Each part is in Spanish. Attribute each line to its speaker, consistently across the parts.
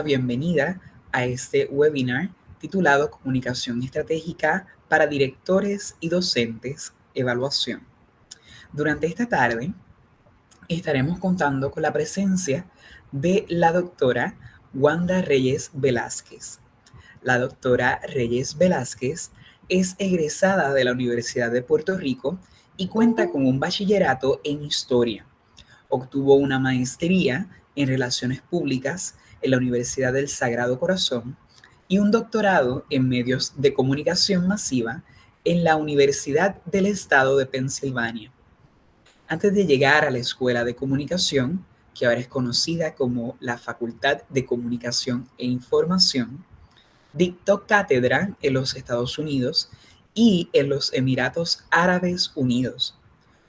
Speaker 1: bienvenida a este webinar titulado Comunicación Estratégica para Directores y Docentes, Evaluación. Durante esta tarde estaremos contando con la presencia de la doctora Wanda Reyes Velázquez. La doctora Reyes Velázquez es egresada de la Universidad de Puerto Rico y cuenta con un bachillerato en Historia. Obtuvo una maestría en Relaciones Públicas en la Universidad del Sagrado Corazón y un doctorado en Medios de Comunicación Masiva en la Universidad del Estado de Pensilvania. Antes de llegar a la Escuela de Comunicación, que ahora es conocida como la Facultad de Comunicación e Información, dictó cátedra en los Estados Unidos y en los Emiratos Árabes Unidos.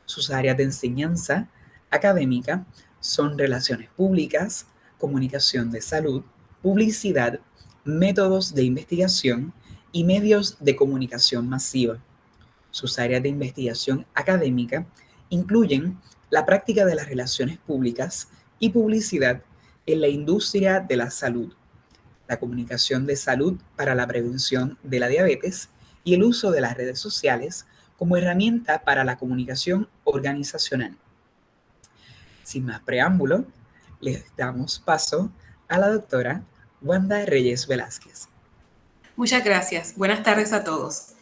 Speaker 1: Sus áreas de enseñanza académica son relaciones públicas, comunicación de salud, publicidad, métodos de investigación y medios de comunicación masiva. Sus áreas de investigación académica incluyen la práctica de las relaciones públicas y publicidad en la industria de la salud, la comunicación de salud para la prevención de la diabetes y el uso de las redes sociales como herramienta para la comunicación organizacional. Sin más preámbulo, les damos paso a la doctora Wanda Reyes Velázquez.
Speaker 2: Muchas gracias. Buenas tardes a todos.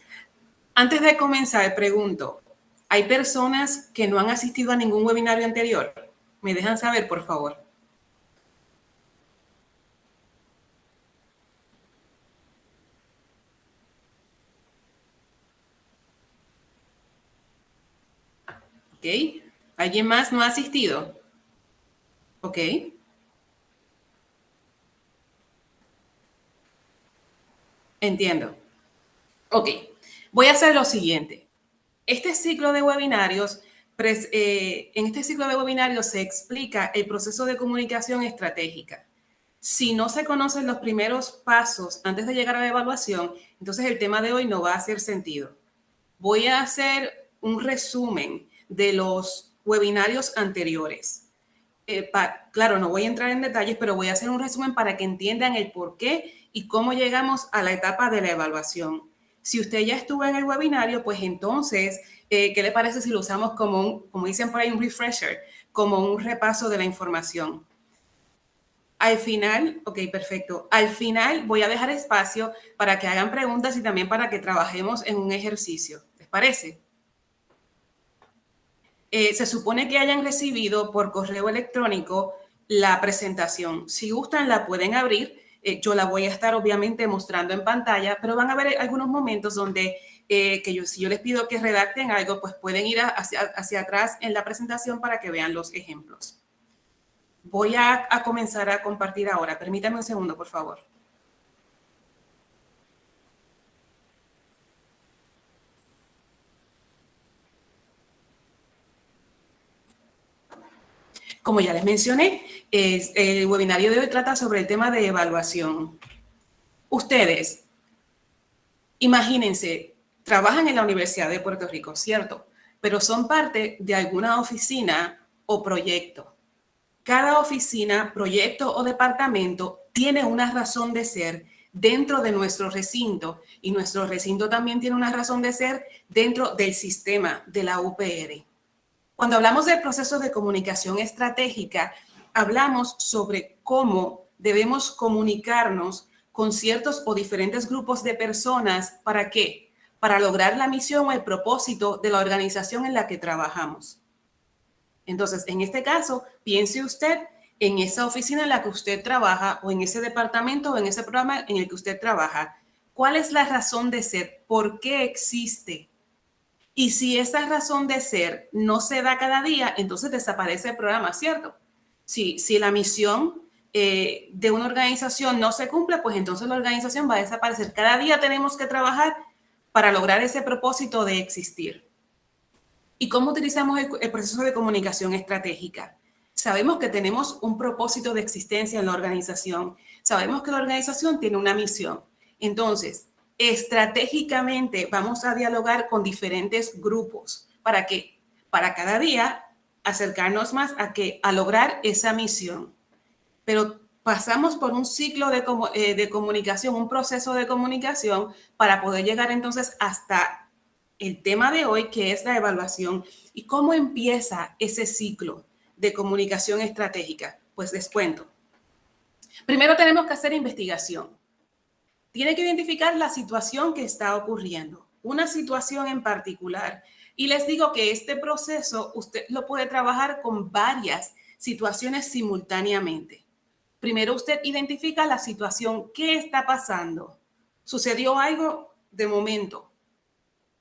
Speaker 2: Antes de comenzar, pregunto, ¿hay personas que no han asistido a ningún webinario anterior? ¿Me dejan saber, por favor? ¿Ok? ¿Alguien más no ha asistido? ¿Ok? Entiendo. Ok. Voy a hacer lo siguiente. En este ciclo de webinarios se explica el proceso de comunicación estratégica. Si no se conocen los primeros pasos antes de llegar a la evaluación, entonces el tema de hoy no va a hacer sentido. Voy a hacer un resumen de los webinarios anteriores. Claro, no voy a entrar en detalles, pero voy a hacer un resumen para que entiendan el por qué y cómo llegamos a la etapa de la evaluación. Si usted ya estuvo en el webinario, pues entonces, ¿qué le parece si lo usamos como dicen por ahí, un refresher, como un repaso de la información? Al final, ok, perfecto. Al final voy a dejar espacio para que hagan preguntas y también para que trabajemos en un ejercicio. ¿Les parece? Se supone que hayan recibido por correo electrónico la presentación. Si gustan, la pueden abrir. Yo la voy a estar obviamente mostrando en pantalla, pero van a ver algunos momentos donde si yo les pido que redacten algo, pues pueden ir hacia atrás en la presentación para que vean los ejemplos. Voy a comenzar a compartir ahora. Permítanme un segundo, por favor. Como ya les mencioné, el webinario de hoy trata sobre el tema de evaluación. Ustedes, imagínense, trabajan en la Universidad de Puerto Rico, ¿cierto? Pero son parte de alguna oficina o proyecto. Cada oficina, proyecto o departamento tiene una razón de ser dentro de nuestro recinto y nuestro recinto también tiene una razón de ser dentro del sistema de la UPR. Cuando hablamos del proceso de comunicación estratégica, hablamos sobre cómo debemos comunicarnos con ciertos o diferentes grupos de personas. ¿Para qué? Para lograr la misión o el propósito de la organización en la que trabajamos. Entonces, en este caso, piense usted en esa oficina en la que usted trabaja o en ese departamento o en ese programa en el que usted trabaja. ¿Cuál es la razón de ser? ¿Por qué existe? Y si esa razón de ser no se da cada día, entonces desaparece el programa, ¿cierto? Si la misión de una organización no se cumple, pues entonces la organización va a desaparecer. Cada día tenemos que trabajar para lograr ese propósito de existir. ¿Y cómo utilizamos el proceso de comunicación estratégica? Sabemos que tenemos un propósito de existencia en la organización. Sabemos que la organización tiene una misión. Entonces, estratégicamente vamos a dialogar con diferentes grupos. ¿Para qué? Para cada día acercarnos más a lograr esa misión. Pero pasamos por un ciclo de comunicación, un proceso de comunicación para poder llegar entonces hasta el tema de hoy, que es la evaluación. ¿Y cómo empieza ese ciclo de comunicación estratégica? Pues les cuento. Primero tenemos que hacer investigación. Tiene que identificar la situación que está ocurriendo, una situación en particular. Y les digo que este proceso usted lo puede trabajar con varias situaciones simultáneamente. Primero usted identifica la situación, ¿qué está pasando? ¿Sucedió algo de momento?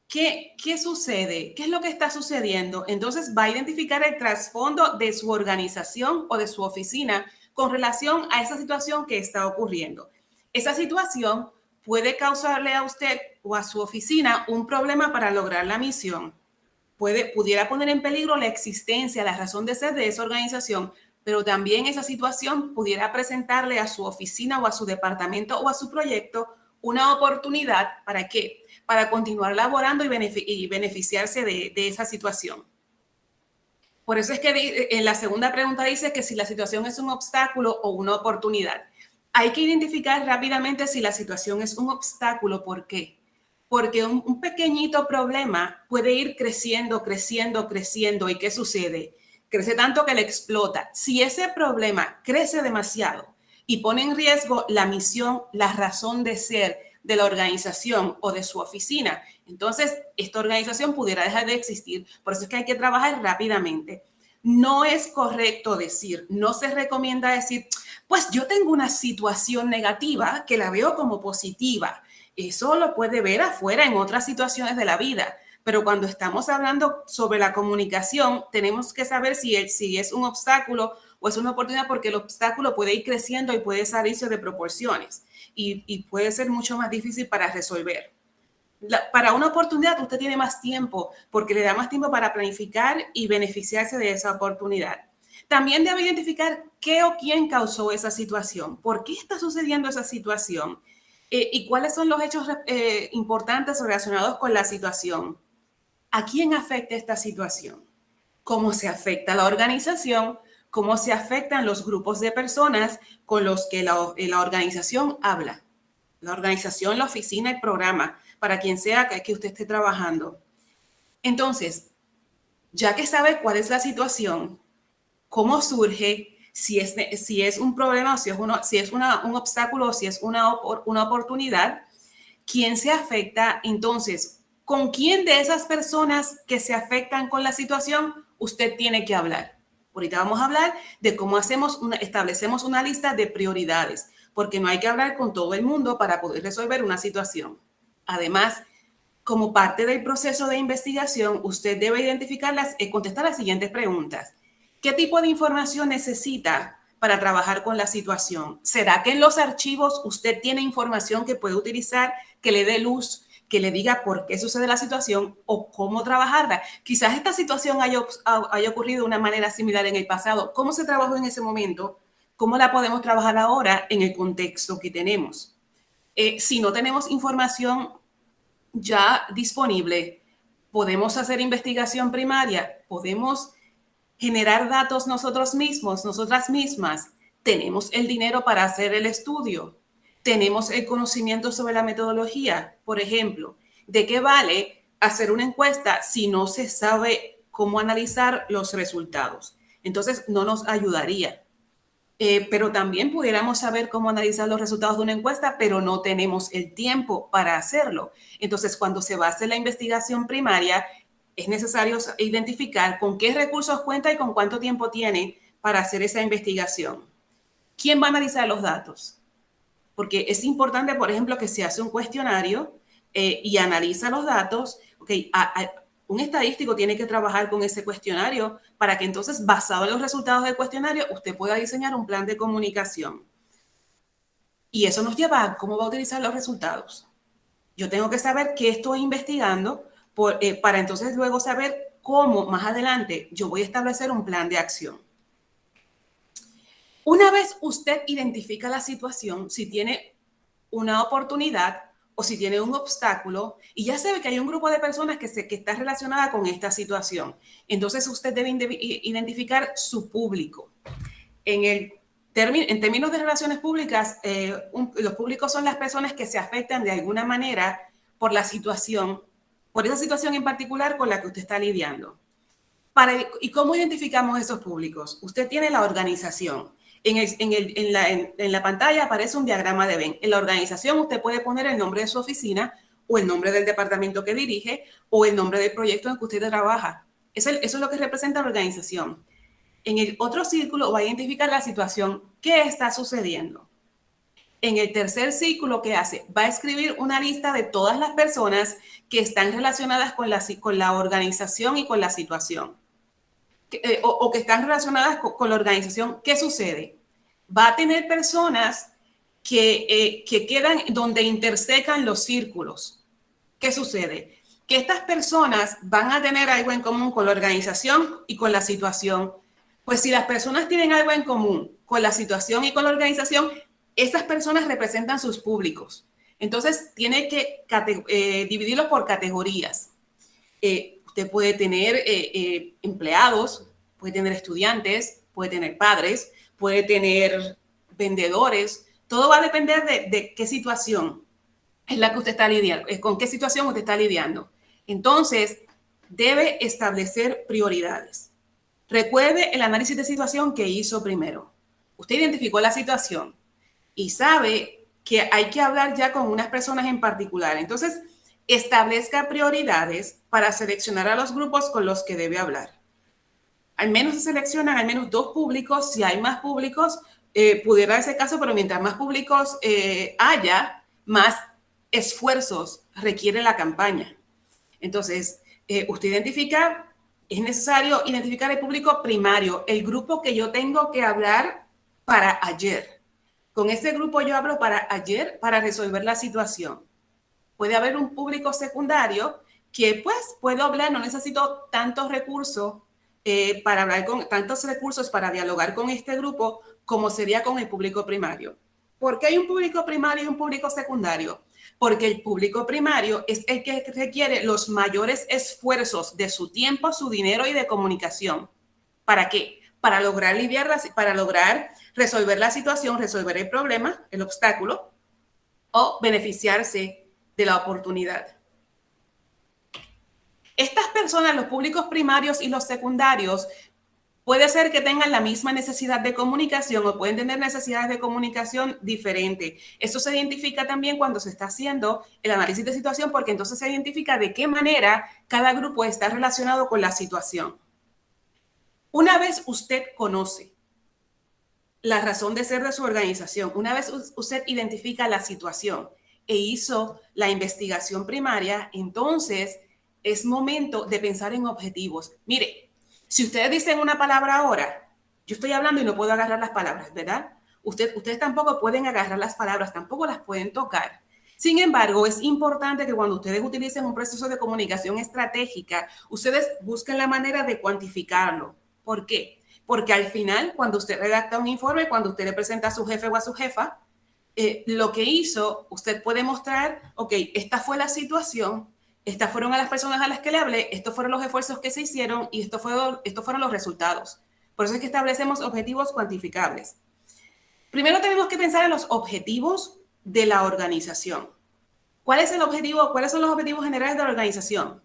Speaker 2: ¿Qué sucede? ¿Qué es lo que está sucediendo? Entonces va a identificar el trasfondo de su organización o de su oficina con relación a esa situación que está ocurriendo. Esa situación puede causarle a usted o a su oficina un problema para lograr la misión. Pudiera poner en peligro la existencia, la razón de ser de esa organización, pero también esa situación pudiera presentarle a su oficina o a su departamento o a su proyecto una oportunidad. ¿Para qué? Para continuar laborando y beneficiarse de esa situación. Por eso es que en la segunda pregunta dice que si la situación es un obstáculo o una oportunidad. Hay que identificar rápidamente si la situación es un obstáculo. ¿Por qué? Porque un pequeñito problema puede ir creciendo, creciendo, creciendo. ¿Y qué sucede? Crece tanto que le explota. Si ese problema crece demasiado y pone en riesgo la misión, la razón de ser de la organización o de su oficina, entonces esta organización pudiera dejar de existir. Por eso es que hay que trabajar rápidamente. No es correcto decir, no se recomienda decir, pues yo tengo una situación negativa que la veo como positiva. Eso lo puede ver afuera en otras situaciones de la vida. Pero cuando estamos hablando sobre la comunicación, tenemos que saber si es un obstáculo o es una oportunidad, porque el obstáculo puede ir creciendo y puede salirse de proporciones y puede ser mucho más difícil para resolver. Para una oportunidad usted tiene más tiempo porque le da más tiempo para planificar y beneficiarse de esa oportunidad. También debe identificar qué o quién causó esa situación, por qué está sucediendo esa situación y cuáles son los hechos importantes relacionados con la situación. ¿A quién afecta esta situación? ¿Cómo se afecta a la organización? ¿Cómo se afectan los grupos de personas con los que la organización habla? La organización, la oficina, el programa, para quien sea que usted esté trabajando. Entonces, ya que sabe cuál es la situación, cómo surge, si es un problema, si es un obstáculo o si es una oportunidad, quién se afecta, entonces, ¿con quién de esas personas que se afectan con la situación usted tiene que hablar? Ahorita vamos a hablar de cómo establecemos una lista de prioridades, porque no hay que hablar con todo el mundo para poder resolver una situación. Además, como parte del proceso de investigación, usted debe contestar las siguientes preguntas. ¿Qué tipo de información necesita para trabajar con la situación? ¿Será que en los archivos usted tiene información que puede utilizar, que le dé luz, que le diga por qué sucede la situación o cómo trabajarla? Quizás esta situación haya ocurrido de una manera similar en el pasado. ¿Cómo se trabajó en ese momento? ¿Cómo la podemos trabajar ahora en el contexto que tenemos? Si no tenemos información ya disponible, podemos hacer investigación primaria, podemos generar datos nosotros mismos, nosotras mismas. Tenemos el dinero para hacer el estudio, tenemos el conocimiento sobre la metodología. Por ejemplo, ¿de qué vale hacer una encuesta si no se sabe cómo analizar los resultados? Entonces no nos ayudaría. Pero también pudiéramos saber cómo analizar los resultados de una encuesta, pero no tenemos el tiempo para hacerlo. Entonces, cuando se va a hacer la investigación primaria, es necesario identificar con qué recursos cuenta y con cuánto tiempo tiene para hacer esa investigación. ¿Quién va a analizar los datos? Porque es importante, por ejemplo, que se hace un cuestionario y analiza los datos. Okay, un estadístico tiene que trabajar con ese cuestionario para que entonces, basado en los resultados del cuestionario, usted pueda diseñar un plan de comunicación. Y eso nos lleva a cómo va a utilizar los resultados. Yo tengo que saber qué estoy investigando para entonces luego saber cómo más adelante yo voy a establecer un plan de acción. Una vez usted identifica la situación, si tiene una oportunidad o si tiene un obstáculo y ya sabe que hay un grupo de personas que está relacionada con esta situación, entonces usted debe identificar su público. En el En términos de relaciones públicas, los públicos son las personas que se afectan de alguna manera por la situación, por esa situación en particular con la que usted está lidiando. ¿Y cómo identificamos esos públicos? Usted tiene la organización. En la pantalla aparece un diagrama de Venn. En la organización usted puede poner el nombre de su oficina o el nombre del departamento que dirige o el nombre del proyecto en que usted trabaja. Eso es lo que representa la organización. En el otro círculo va a identificar la situación. ¿Qué está sucediendo? En el tercer círculo, ¿qué hace? Va a escribir una lista de todas las personas que están relacionadas con la organización y con la situación. O que están relacionadas con la organización. ¿Qué sucede? Va a tener personas que quedan donde intersecan los círculos. ¿Qué sucede? Que estas personas van a tener algo en común con la organización y con la situación. Pues si las personas tienen algo en común con la situación y con la organización, esas personas representan sus públicos. Entonces, tiene que dividirlos por categorías. Usted puede tener empleados, puede tener estudiantes, puede tener padres, puede tener vendedores. Todo va a depender de qué situación es la que usted está lidiando, con qué situación usted está lidiando. Entonces, debe establecer prioridades. Recuerde el análisis de situación que hizo primero. Usted identificó la situación y sabe que hay que hablar ya con unas personas en particular. Entonces, establezca prioridades para seleccionar a los grupos con los que debe hablar. Al menos se seleccionan al menos 2 públicos. Si hay más públicos, pudiera ese caso, pero mientras más públicos haya, más esfuerzos requiere la campaña. Entonces, usted identifica, es necesario identificar el público primario, el grupo que yo tengo que hablar para ayer. Con ese grupo yo hablo para ayer, para resolver la situación. Puede haber un público secundario que pues puedo hablar, no necesito tantos recursos para hablar con tantos recursos para dialogar con este grupo como sería con el público primario. ¿Por qué hay un público primario y un público secundario? Porque el público primario es el que requiere los mayores esfuerzos de su tiempo, su dinero y de comunicación. ¿Para qué? Para lograr resolver la situación, resolver el problema, el obstáculo, o beneficiarse de la oportunidad. Estas personas, los públicos primarios y los secundarios, puede ser que tengan la misma necesidad de comunicación o pueden tener necesidades de comunicación diferentes. Eso se identifica también cuando se está haciendo el análisis de situación, porque entonces se identifica de qué manera cada grupo está relacionado con la situación. Una vez usted conoce la razón de ser de su organización, una vez usted identifica la situación e hizo la investigación primaria, entonces es momento de pensar en objetivos. Mire, si ustedes dicen una palabra ahora, yo estoy hablando y no puedo agarrar las palabras, ¿verdad? Ustedes tampoco pueden agarrar las palabras, tampoco las pueden tocar. Sin embargo, es importante que cuando ustedes utilicen un proceso de comunicación estratégica, ustedes busquen la manera de cuantificarlo. ¿Por qué? Porque al final, cuando usted redacta un informe, cuando usted le presenta a su jefe o a su jefa, lo que hizo, usted puede mostrar, ok, esta fue la situación, estas fueron a las personas a las que le hablé, estos fueron los esfuerzos que se hicieron y estos fueron los resultados. Por eso es que establecemos objetivos cuantificables. Primero tenemos que pensar en los objetivos de la organización. ¿Cuál es el objetivo? ¿Cuáles son los objetivos generales de la organización?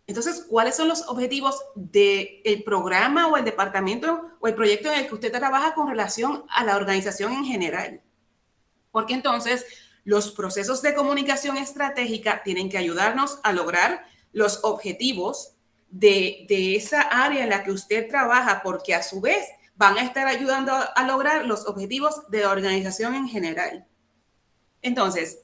Speaker 2: Entonces, ¿cuáles son los objetivos del programa o el departamento o el proyecto en el que usted trabaja con relación a la organización en general? Porque entonces los procesos de comunicación estratégica tienen que ayudarnos a lograr los objetivos de esa área en la que usted trabaja, porque a su vez van a estar ayudando a lograr los objetivos de la organización en general. Entonces,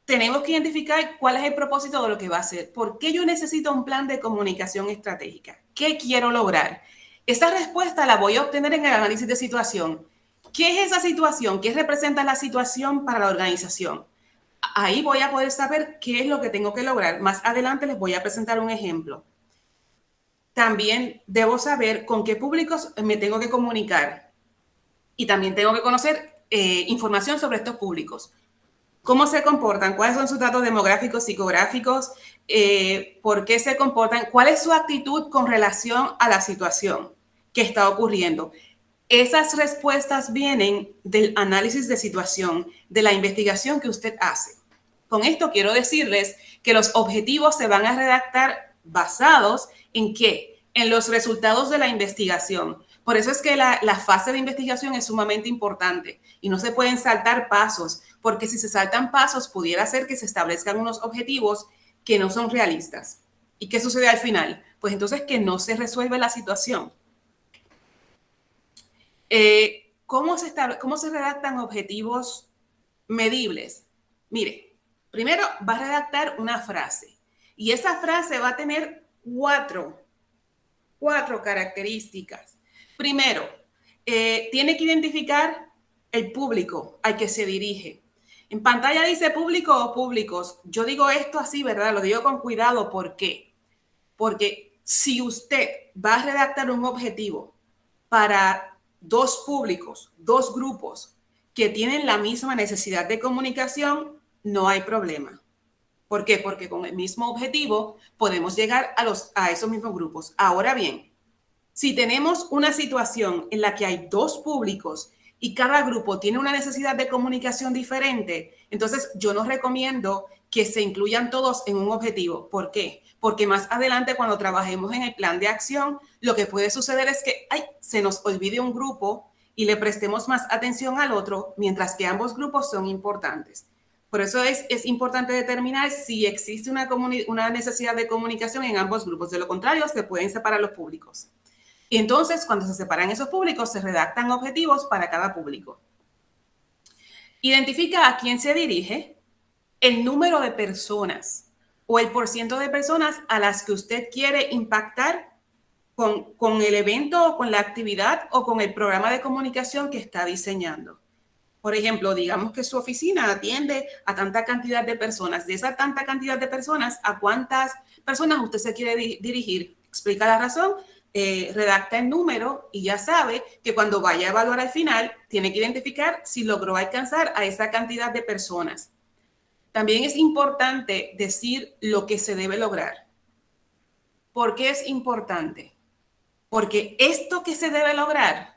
Speaker 2: tenemos que identificar cuál es el propósito de lo que va a hacer. ¿Por qué yo necesito un plan de comunicación estratégica? ¿Qué quiero lograr? Esa respuesta la voy a obtener en el análisis de situación. ¿Qué es esa situación? ¿Qué representa la situación para la organización? Ahí voy a poder saber qué es lo que tengo que lograr. Más adelante les voy a presentar un ejemplo. También debo saber con qué públicos me tengo que comunicar. Y también tengo que conocer información sobre estos públicos. ¿Cómo se comportan? ¿Cuáles son sus datos demográficos, psicográficos? ¿Por qué se comportan? ¿Cuál es su actitud con relación a la situación que está ocurriendo? Esas respuestas vienen del análisis de situación, de la investigación que usted hace. Con esto quiero decirles que los objetivos se van a redactar basados en ¿qué? En los resultados de la investigación. Por eso es que la fase de investigación es sumamente importante y no se pueden saltar pasos, porque si se saltan pasos pudiera ser que se establezcan unos objetivos que no son realistas. ¿Y qué sucede al final? Pues entonces que no se resuelve la situación. ¿Cómo se redactan objetivos medibles? Mire, primero va a redactar una frase y esa frase va a tener cuatro características. Primero, tiene que identificar el público al que se dirige. En pantalla dice público o públicos. Yo digo esto así, ¿verdad? Lo digo con cuidado. ¿Por qué? Porque si usted va a redactar un objetivo para dos públicos, dos grupos que tienen la misma necesidad de comunicación, no hay problema. ¿Por qué? Porque con el mismo objetivo podemos llegar a esos mismos grupos. Ahora bien, si tenemos una situación en la que hay dos públicos y cada grupo tiene una necesidad de comunicación diferente, entonces yo no recomiendo que se incluyan todos en un objetivo. ¿Por qué? Porque más adelante cuando trabajemos en el plan de acción, lo que puede suceder es que se nos olvide un grupo y le prestemos más atención al otro, mientras que ambos grupos son importantes. Por eso es importante determinar si existe una necesidad de comunicación en ambos grupos. De lo contrario, se pueden separar los públicos. Y entonces, cuando se separan esos públicos, se redactan objetivos para cada público. Identifica a quién se dirige, el número de personas o el porciento de personas a las que usted quiere impactar con el evento o con la actividad o con el programa de comunicación que está diseñando. Por ejemplo, digamos que su oficina atiende a tanta cantidad de personas. De esa tanta cantidad de personas, ¿a cuántas personas usted se quiere dirigir? Explica la razón, redacta el número y ya sabe que cuando vaya a evaluar al final, tiene que identificar si logró alcanzar a esa cantidad de personas. También es importante decir lo que se debe lograr. ¿Por qué es importante? Porque esto que se debe lograr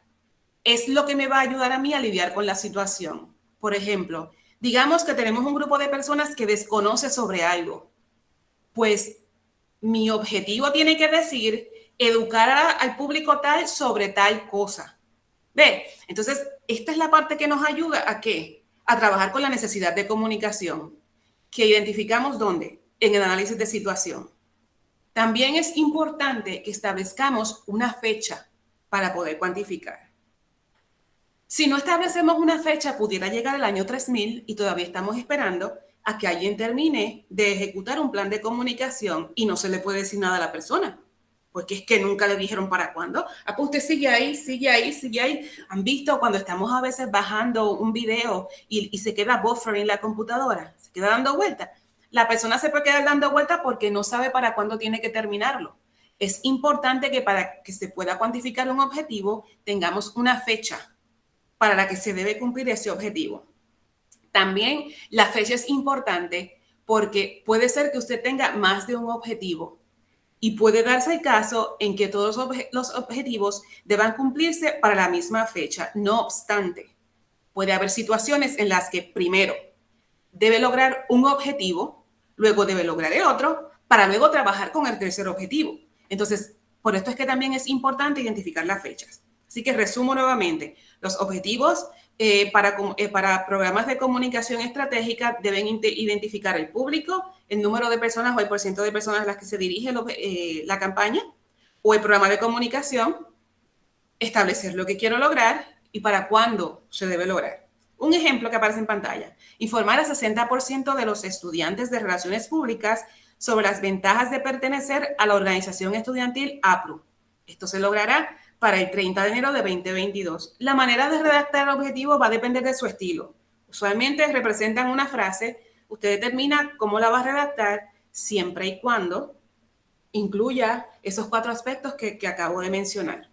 Speaker 2: es lo que me va a ayudar a mí a lidiar con la situación. Por ejemplo, digamos que tenemos un grupo de personas que desconoce sobre algo. Pues mi objetivo tiene que decir educar al público tal sobre tal cosa. ¿Ve? Entonces, esta es la parte que nos ayuda a ¿qué? A trabajar con la necesidad de comunicación, que identificamos ¿dónde? En el análisis de situación. También es importante que establezcamos una fecha para poder cuantificar. Si no establecemos una fecha, pudiera llegar el año 3000 y todavía estamos esperando a que alguien termine de ejecutar un plan de comunicación y no se le puede decir nada a la persona, porque es que nunca le dijeron para cuándo. Ah, pues usted sigue ahí, sigue ahí, sigue ahí. Han visto cuando estamos a veces bajando un video y se queda buffering en la computadora, se queda dando vueltas. La persona se puede quedar dando vueltas porque no sabe para cuándo tiene que terminarlo. Es importante que para que se pueda cuantificar un objetivo, tengamos una fecha para la que se debe cumplir ese objetivo. También la fecha es importante porque puede ser que usted tenga más de un objetivo y puede darse el caso en que todos los objetivos deban cumplirse para la misma fecha. No obstante, puede haber situaciones en las que primero debe lograr un objetivo, luego debe lograr el otro, para luego trabajar con el tercer objetivo. Entonces, por esto es que también es importante identificar las fechas. Así que resumo nuevamente, los objetivos para programas de comunicación estratégica deben identificar el público, el número de personas o el porciento de personas a las que se dirige la campaña o el programa de comunicación, establecer lo que quiero lograr y para cuándo se debe lograr. Un ejemplo que aparece en pantalla, informar al 60% de los estudiantes de relaciones públicas sobre las ventajas de pertenecer a la organización estudiantil APRU. Esto se logrará para el 30 de enero de 2022. La manera de redactar el objetivo va a depender de su estilo. Usualmente representan una frase, usted determina cómo la va a redactar siempre y cuando incluya esos 4 aspectos que acabo de mencionar.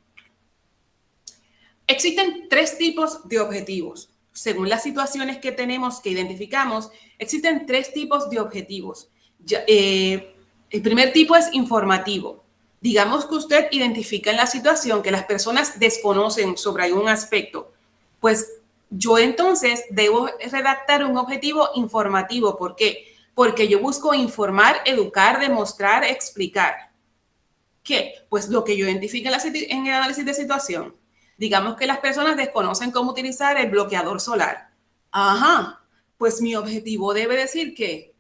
Speaker 2: Existen 3 tipos de objetivos. Según las situaciones que tenemos, que identificamos, existen 3 tipos de objetivos. El primer tipo es informativo. Digamos que usted identifica en la situación que las personas desconocen sobre algún aspecto, pues yo entonces debo redactar un objetivo informativo. ¿Por qué? Porque yo busco informar, educar, demostrar, explicar. ¿Qué? Pues lo que yo identifique en el análisis de situación. Digamos que las personas desconocen cómo utilizar el bloqueador solar. Ajá, pues mi objetivo debe decir que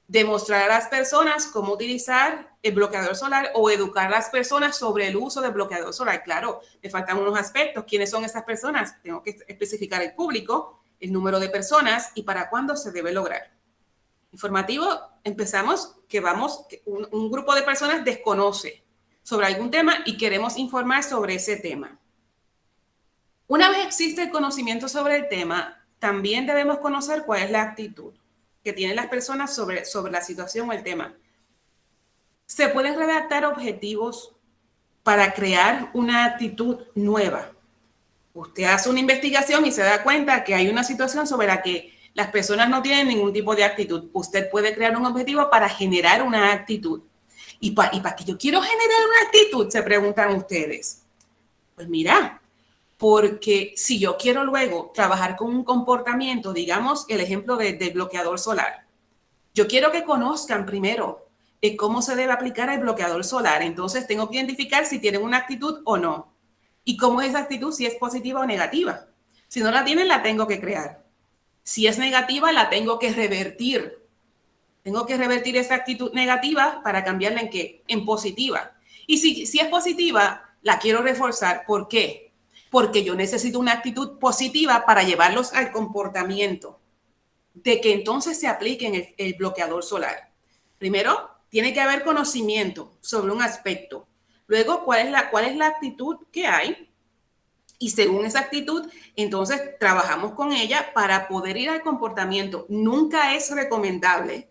Speaker 2: demostrar a las personas cómo utilizar el bloqueador solar o educar a las personas sobre el uso del bloqueador solar. Claro, me faltan unos aspectos. ¿Quiénes son esas personas? Tengo que especificar el público, el número de personas y para cuándo se debe lograr. Informativo, empezamos que un grupo de personas desconoce sobre algún tema y queremos informar sobre ese tema. Una vez existe el conocimiento sobre el tema, también debemos conocer cuál es la actitud que tienen las personas sobre la situación o el tema. Se pueden redactar objetivos para crear una actitud nueva. Usted hace una investigación y se da cuenta que hay una situación sobre la que las personas no tienen ningún tipo de actitud. Usted puede crear un objetivo para generar una actitud. ¿Y para qué yo quiero generar una actitud? Se preguntan ustedes. Pues mira, porque si yo quiero luego trabajar con un comportamiento, digamos el ejemplo del bloqueador solar, yo quiero que conozcan primero cómo se debe aplicar el bloqueador solar. Entonces tengo que identificar si tienen una actitud o no. Y cómo es esa actitud, si es positiva o negativa. Si no la tienen, la tengo que crear. Si es negativa, la tengo que revertir. Tengo que revertir esa actitud negativa para cambiarla en ¿qué? En positiva. Y si es positiva, la quiero reforzar. ¿Por qué? Porque yo necesito una actitud positiva para llevarlos al comportamiento de que entonces se apliquen el bloqueador solar. Primero, tiene que haber conocimiento sobre un aspecto. Luego, ¿cuál es la actitud que hay? Y según esa actitud, entonces trabajamos con ella para poder ir al comportamiento. Nunca es recomendable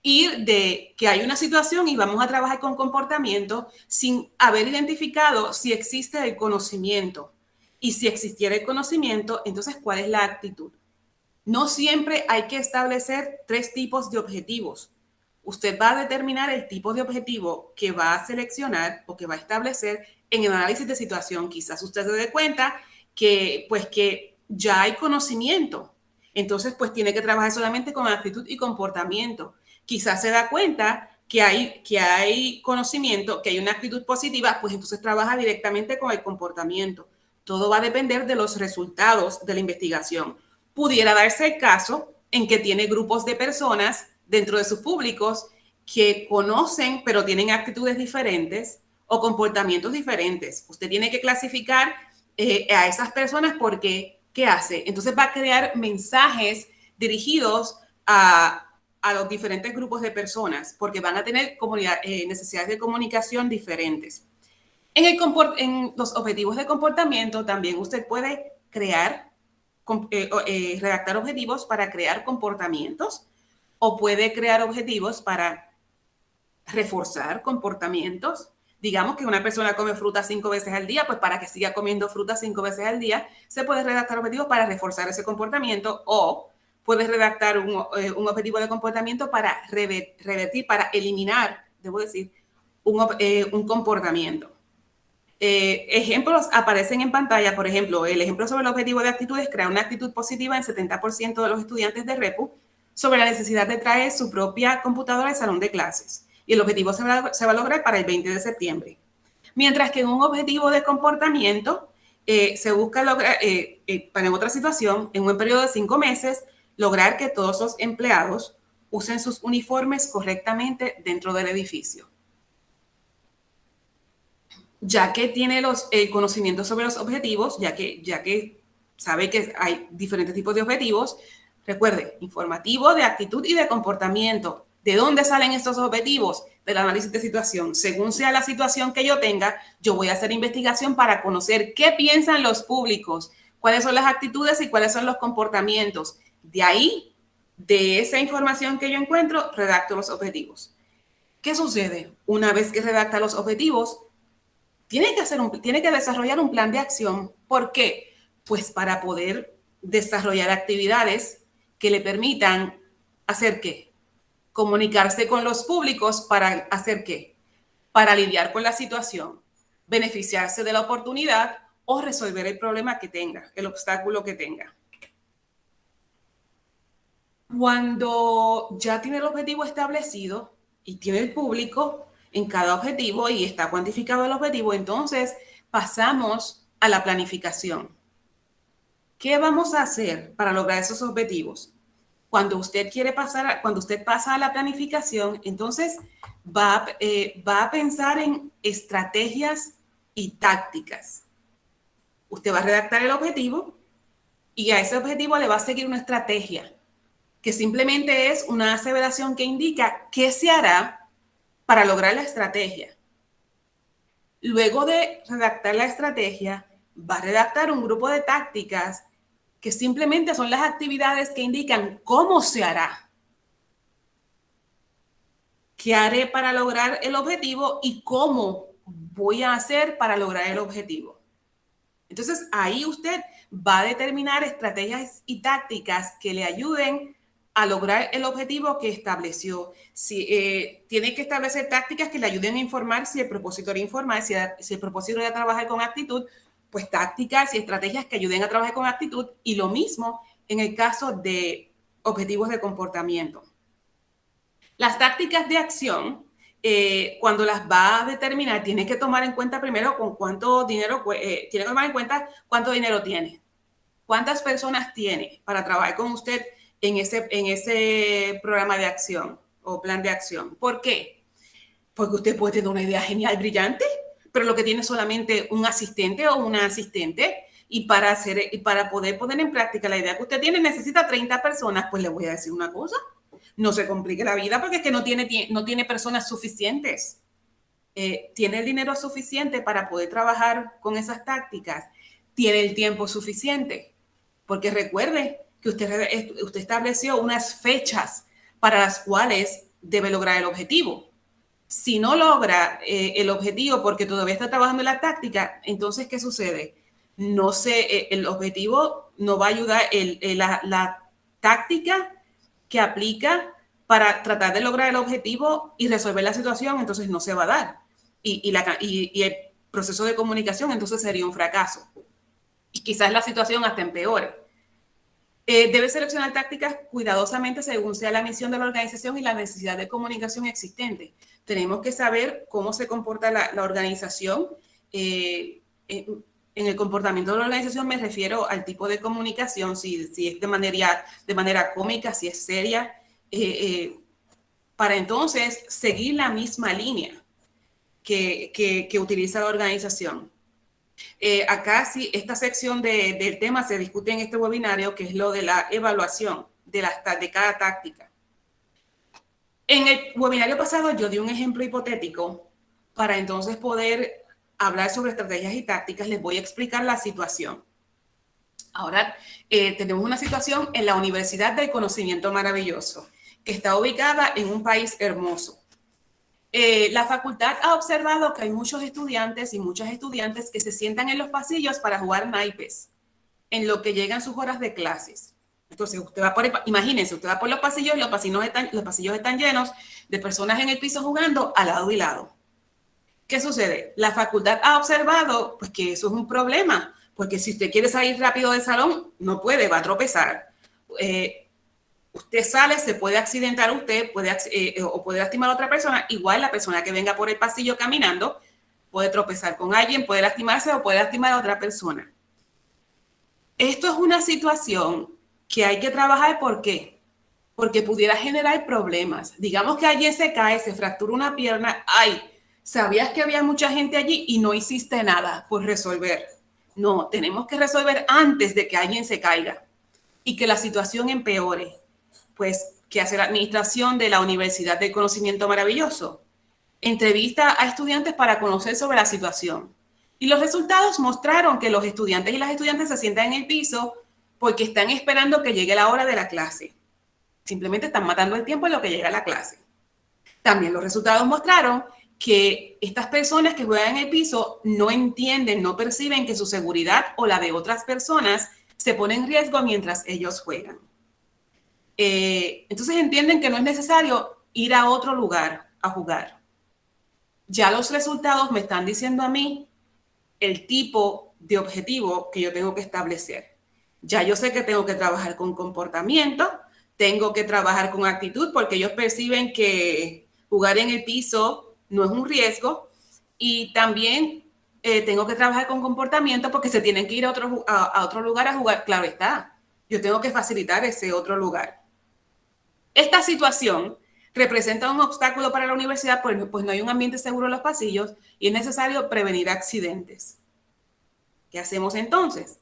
Speaker 2: ir de que hay una situación y vamos a trabajar con comportamiento sin haber identificado si existe el conocimiento. Y si existiera el conocimiento, entonces, ¿cuál es la actitud? No siempre hay que establecer 3 tipos de objetivos. Usted va a determinar el tipo de objetivo que va a seleccionar o que va a establecer en el análisis de situación. Quizás usted se dé cuenta que ya hay conocimiento. Entonces, pues tiene que trabajar solamente con actitud y comportamiento. Quizás se da cuenta que hay conocimiento, que hay una actitud positiva, pues entonces trabaja directamente con el comportamiento. Todo va a depender de los resultados de la investigación. Pudiera darse el caso en que tiene grupos de personas dentro de sus públicos que conocen pero tienen actitudes diferentes o comportamientos diferentes. Usted tiene que clasificar a esas personas porque, ¿qué hace? Entonces va a crear mensajes dirigidos a los diferentes grupos de personas porque van a tener necesidades de comunicación diferentes. En los objetivos de comportamiento también usted puede redactar objetivos para crear comportamientos o puede crear objetivos para reforzar comportamientos. Digamos que una persona come fruta 5 veces al día, pues para que siga comiendo fruta 5 veces al día, se puede redactar objetivos para reforzar ese comportamiento o puedes redactar un objetivo de comportamiento para revertir, para eliminar, debo decir, un comportamiento. Ejemplos aparecen en pantalla. Por ejemplo, el ejemplo sobre el objetivo de actitudes crea una actitud positiva en 70% de los estudiantes de REPU sobre la necesidad de traer su propia computadora al salón de clases. Y el objetivo se va a lograr para el 20 de septiembre. Mientras que en un objetivo de comportamiento se busca lograr, para en otra situación, en un periodo de 5 meses, lograr que todos los empleados usen sus uniformes correctamente dentro del edificio. Ya que tiene el conocimiento sobre los objetivos, ya que sabe que hay diferentes tipos de objetivos, recuerde, informativo, de actitud y de comportamiento. ¿De dónde salen estos objetivos? Del análisis de situación. Según sea la situación que yo tenga, yo voy a hacer investigación para conocer qué piensan los públicos, cuáles son las actitudes y cuáles son los comportamientos. De ahí, de esa información que yo encuentro, redacto los objetivos. ¿Qué sucede? Una vez que redacta los objetivos, tiene que desarrollar un plan de acción. ¿Por qué? Pues para poder desarrollar actividades que le permitan hacer ¿qué? Comunicarse con los públicos para hacer ¿qué? para lidiar con la situación, beneficiarse de la oportunidad o resolver el problema que tenga, el obstáculo que tenga. Cuando ya tiene el objetivo establecido y tiene el público en cada objetivo y está cuantificado el objetivo, entonces pasamos a la planificación. ¿Qué vamos a hacer para lograr esos objetivos? Cuando usted pasa a la planificación, entonces va a pensar en estrategias y tácticas. Usted va a redactar el objetivo y a ese objetivo le va a seguir una estrategia, que simplemente es una aseveración que indica qué se hará para lograr la estrategia. Luego de redactar la estrategia, va a redactar un grupo de tácticas que simplemente son las actividades que indican cómo se hará. ¿Qué haré para lograr el objetivo y cómo voy a hacer para lograr el objetivo? Entonces, ahí usted va a determinar estrategias y tácticas que le ayuden a lograr el objetivo que estableció. Tiene que establecer tácticas que le ayuden a informar si el propósito era informar, si el propósito era trabajar con actitud, pues tácticas y estrategias que ayuden a trabajar con actitud, y lo mismo en el caso de objetivos de comportamiento. Las tácticas de acción, cuando las va a determinar, tiene que tomar en cuenta primero con cuánto dinero, tiene que tomar en cuenta cuánto dinero tiene, cuántas personas tiene para trabajar con usted en ese programa de acción o plan de acción. ¿Por qué? Porque usted puede tener una idea genial, brillante, pero lo que tiene es solamente un asistente o una asistente, y para poder poner en práctica la idea que usted tiene necesita 30 personas. Pues le voy a decir una cosa: no se complique la vida, porque es que no tiene personas suficientes. Tiene el dinero suficiente para poder trabajar con esas tácticas, tiene el tiempo suficiente, porque recuerde que usted estableció unas fechas para las cuales debe lograr el objetivo. Si no logra el objetivo porque todavía está trabajando en la táctica, entonces, ¿qué sucede? No sé, el objetivo no va a ayudar, la táctica que aplica para tratar de lograr el objetivo y resolver la situación, entonces no se va a dar. Y el proceso de comunicación entonces sería un fracaso. Y quizás la situación hasta empeore. Debe seleccionar tácticas cuidadosamente según sea la misión de la organización y la necesidad de comunicación existente. Tenemos que saber cómo se comporta la organización. En el comportamiento de la organización me refiero al tipo de comunicación, si es de manera cómica, si es seria, para entonces seguir la misma línea que utiliza la organización. Acá sí, esta sección del tema se discute en este webinario, que es lo de la evaluación de cada táctica. En el webinario pasado yo di un ejemplo hipotético para entonces poder hablar sobre estrategias y tácticas. Les voy a explicar la situación. Ahora tenemos una situación en la Universidad del Conocimiento Maravilloso, que está ubicada en un país hermoso. La facultad ha observado que hay muchos estudiantes y muchas estudiantes que se sientan en los pasillos para jugar naipes en lo que llegan sus horas de clases. Entonces, imagínense, usted va por los pasillos y los pasillos están llenos de personas en el piso jugando a lado y lado. ¿Qué sucede? La facultad ha observado pues, que eso es un problema, porque si usted quiere salir rápido del salón, no puede, va a tropezar. Usted sale, se puede accidentar usted, o puede lastimar a otra persona. Igual la persona que venga por el pasillo caminando puede tropezar con alguien, puede lastimarse o puede lastimar a otra persona. Esto es una situación que hay que trabajar. ¿Por qué? Porque pudiera generar problemas. Digamos que alguien se cae, se fractura una pierna. ¡Ay! ¿Sabías que había mucha gente allí y no hiciste nada por resolver? No, tenemos que resolver antes de que alguien se caiga y que la situación empeore. Pues, ¿qué hace la administración de la Universidad del Conocimiento Maravilloso? Entrevista a estudiantes para conocer sobre la situación. Y los resultados mostraron que los estudiantes y las estudiantes se sientan en el piso porque están esperando que llegue la hora de la clase. Simplemente están matando el tiempo en lo que llega la clase. También los resultados mostraron que estas personas que juegan en el piso no entienden, no perciben que su seguridad o la de otras personas se pone en riesgo mientras ellos juegan. Entonces entienden que no es necesario ir a otro lugar a jugar. ya los resultados me están diciendo a mí el tipo de objetivo que yo tengo que establecer. Ya yo sé que tengo que trabajar con comportamiento, tengo que trabajar con actitud, porque ellos perciben que jugar en el piso no es un riesgo, y también tengo que trabajar con comportamiento porque se tienen que ir a otro lugar a jugar. Claro está, yo tengo que facilitar ese otro lugar. Esta situación representa un obstáculo para la universidad, pues no hay un ambiente seguro en los pasillos y es necesario prevenir accidentes. ¿Qué hacemos entonces?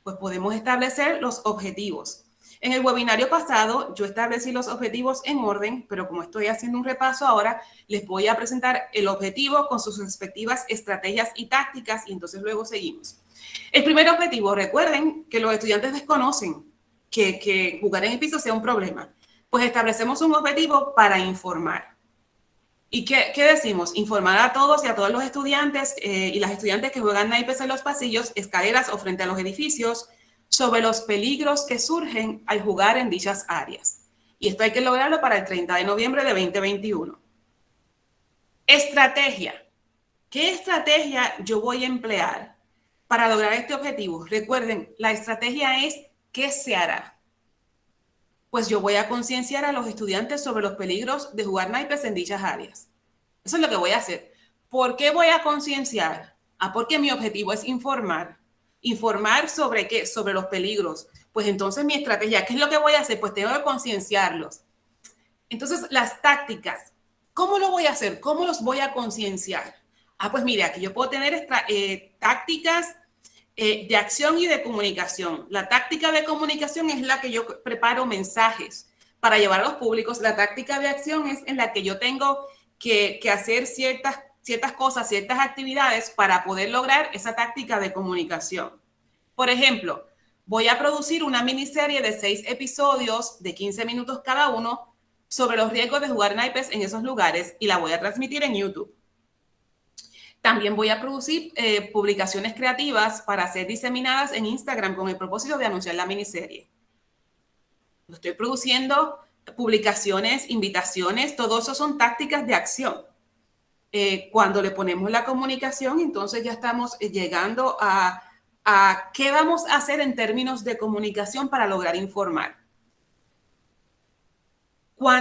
Speaker 2: Pues podemos establecer los objetivos. En el webinario pasado yo establecí los objetivos en orden, pero como estoy haciendo un repaso ahora, les voy a presentar el objetivo con sus respectivas estrategias y tácticas y entonces luego seguimos. El primer objetivo, recuerden que los estudiantes desconocen que jugar en el piso sea un problema. Pues establecemos un objetivo para informar. ¿Y qué decimos? Informar a todos y a todos los estudiantes y las estudiantes que juegan naipes en los pasillos, escaleras o frente a los edificios sobre los peligros que surgen al jugar en dichas áreas. Y esto hay que lograrlo para el 30 de noviembre de 2021. Estrategia. ¿Qué estrategia yo voy a emplear para lograr este objetivo? Recuerden, la estrategia es ¿qué se hará? Pues yo voy a concienciar a los estudiantes sobre los peligros de jugar naipes en dichas áreas. Eso es lo que voy a hacer. ¿Por qué voy a concienciar? Porque mi objetivo es informar. ¿Informar sobre qué? Sobre los peligros. Pues entonces mi estrategia, ¿qué es lo que voy a hacer? Pues tengo que concienciarlos. Entonces, las tácticas, ¿cómo lo voy a hacer? ¿Cómo los voy a concienciar? Pues mire, aquí yo puedo tener tácticas de acción y de comunicación. La táctica de comunicación es la que yo preparo mensajes para llevar a los públicos. La táctica de acción es en la que yo tengo que hacer ciertas cosas, ciertas actividades para poder lograr esa táctica de comunicación. Por ejemplo, voy a producir una miniserie de 6 episodios de 15 minutos cada uno sobre los riesgos de jugar naipes en esos lugares y la voy a transmitir en YouTube. También voy a producir publicaciones creativas para ser diseminadas en Instagram con el propósito de anunciar la miniserie. Estoy produciendo publicaciones, invitaciones, todo eso son tácticas de acción. Cuando le ponemos la comunicación, entonces ya estamos llegando a qué vamos a hacer en términos de comunicación para lograr informar.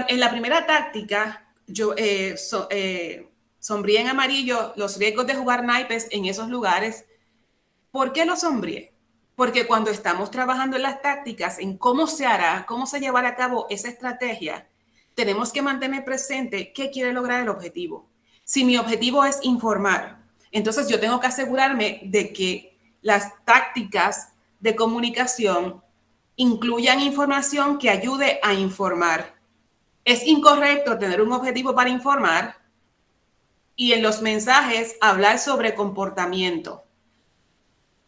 Speaker 2: En la primera táctica, yo sombríe en amarillo los riesgos de jugar naipes en esos lugares. ¿Por qué lo sombríe? Porque cuando estamos trabajando en las tácticas, en cómo se hará, cómo se llevará a cabo esa estrategia, tenemos que mantener presente qué quiere lograr el objetivo. Si mi objetivo es informar, entonces yo tengo que asegurarme de que las tácticas de comunicación incluyan información que ayude a informar. Es incorrecto tener un objetivo para informar y en los mensajes hablar sobre comportamiento.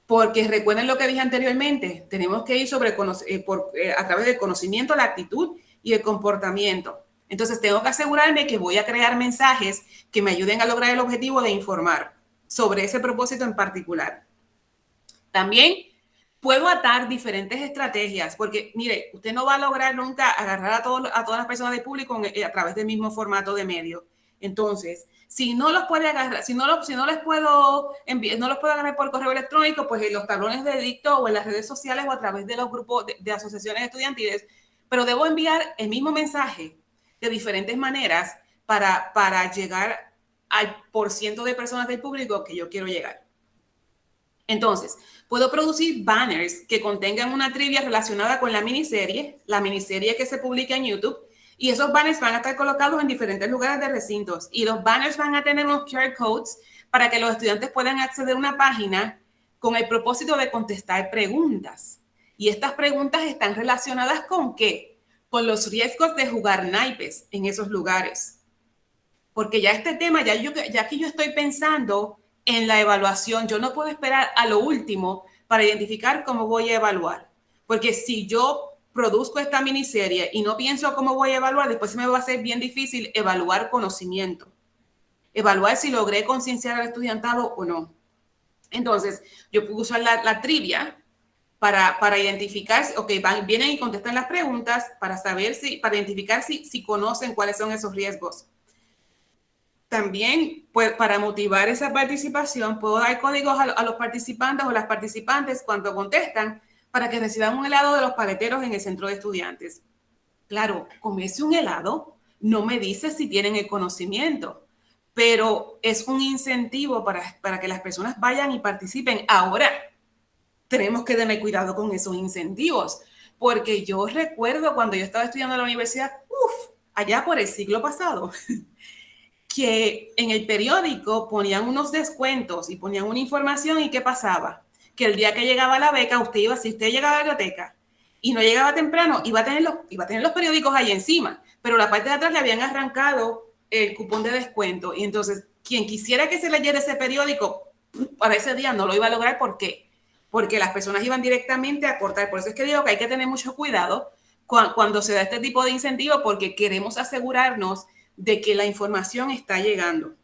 Speaker 2: Porque recuerden lo que dije anteriormente, tenemos que ir a través del conocimiento, la actitud y el comportamiento. Entonces tengo que asegurarme que voy a crear mensajes que me ayuden a lograr el objetivo de informar sobre ese propósito en particular. También puedo atar diferentes estrategias, porque mire, usted no va a lograr nunca agarrar a todas las personas del público a través del mismo formato de medio. Entonces, si no los puede agarrar, si no les puedo enviar, no los puedo agarrar por correo electrónico, pues en los tablones de dicto o en las redes sociales o a través de los grupos de asociaciones estudiantiles, pero debo enviar el mismo mensaje de diferentes maneras para llegar al % de personas del público que yo quiero llegar. Entonces, puedo producir banners que contengan una trivia relacionada con la miniserie que se publica en YouTube, y esos banners van a estar colocados en diferentes lugares de recintos, y los banners van a tener unos QR codes para que los estudiantes puedan acceder a una página con el propósito de contestar preguntas. Y estas preguntas están relacionadas ¿con qué? Con los riesgos de jugar naipes en esos lugares. Porque ya este tema, ya que yo estoy pensando en la evaluación, yo no puedo esperar a lo último para identificar cómo voy a evaluar. Porque si yo produzco esta miniserie y no pienso cómo voy a evaluar, después se me va a hacer bien difícil evaluar conocimiento. Evaluar si logré concienciar al estudiantado o no. Entonces, yo puedo usar la trivia para identificar, vienen y contestan las preguntas para identificar si conocen cuáles son esos riesgos. también, pues, para motivar esa participación, puedo dar códigos a los participantes o las participantes cuando contestan para que reciban un helado de los paleteros en el centro de estudiantes. Claro, comerse un helado no me dice si tienen el conocimiento, pero es un incentivo para que las personas vayan y participen. Ahora, tenemos que tener cuidado con esos incentivos, porque yo recuerdo cuando yo estaba estudiando en la universidad, allá por el siglo pasado, que en el periódico ponían unos descuentos y ponían una información y ¿qué pasaba? Que el día que llegaba la beca, si usted llegaba a la biblioteca y no llegaba temprano, iba a tener los periódicos ahí encima, pero la parte de atrás le habían arrancado el cupón de descuento y entonces quien quisiera que se leyera ese periódico para ese día no lo iba a lograr. ¿Por qué? Porque las personas iban directamente a cortar. Por eso es que digo que hay que tener mucho cuidado cuando se da este tipo de incentivo, porque queremos asegurarnos de que la información está llegando.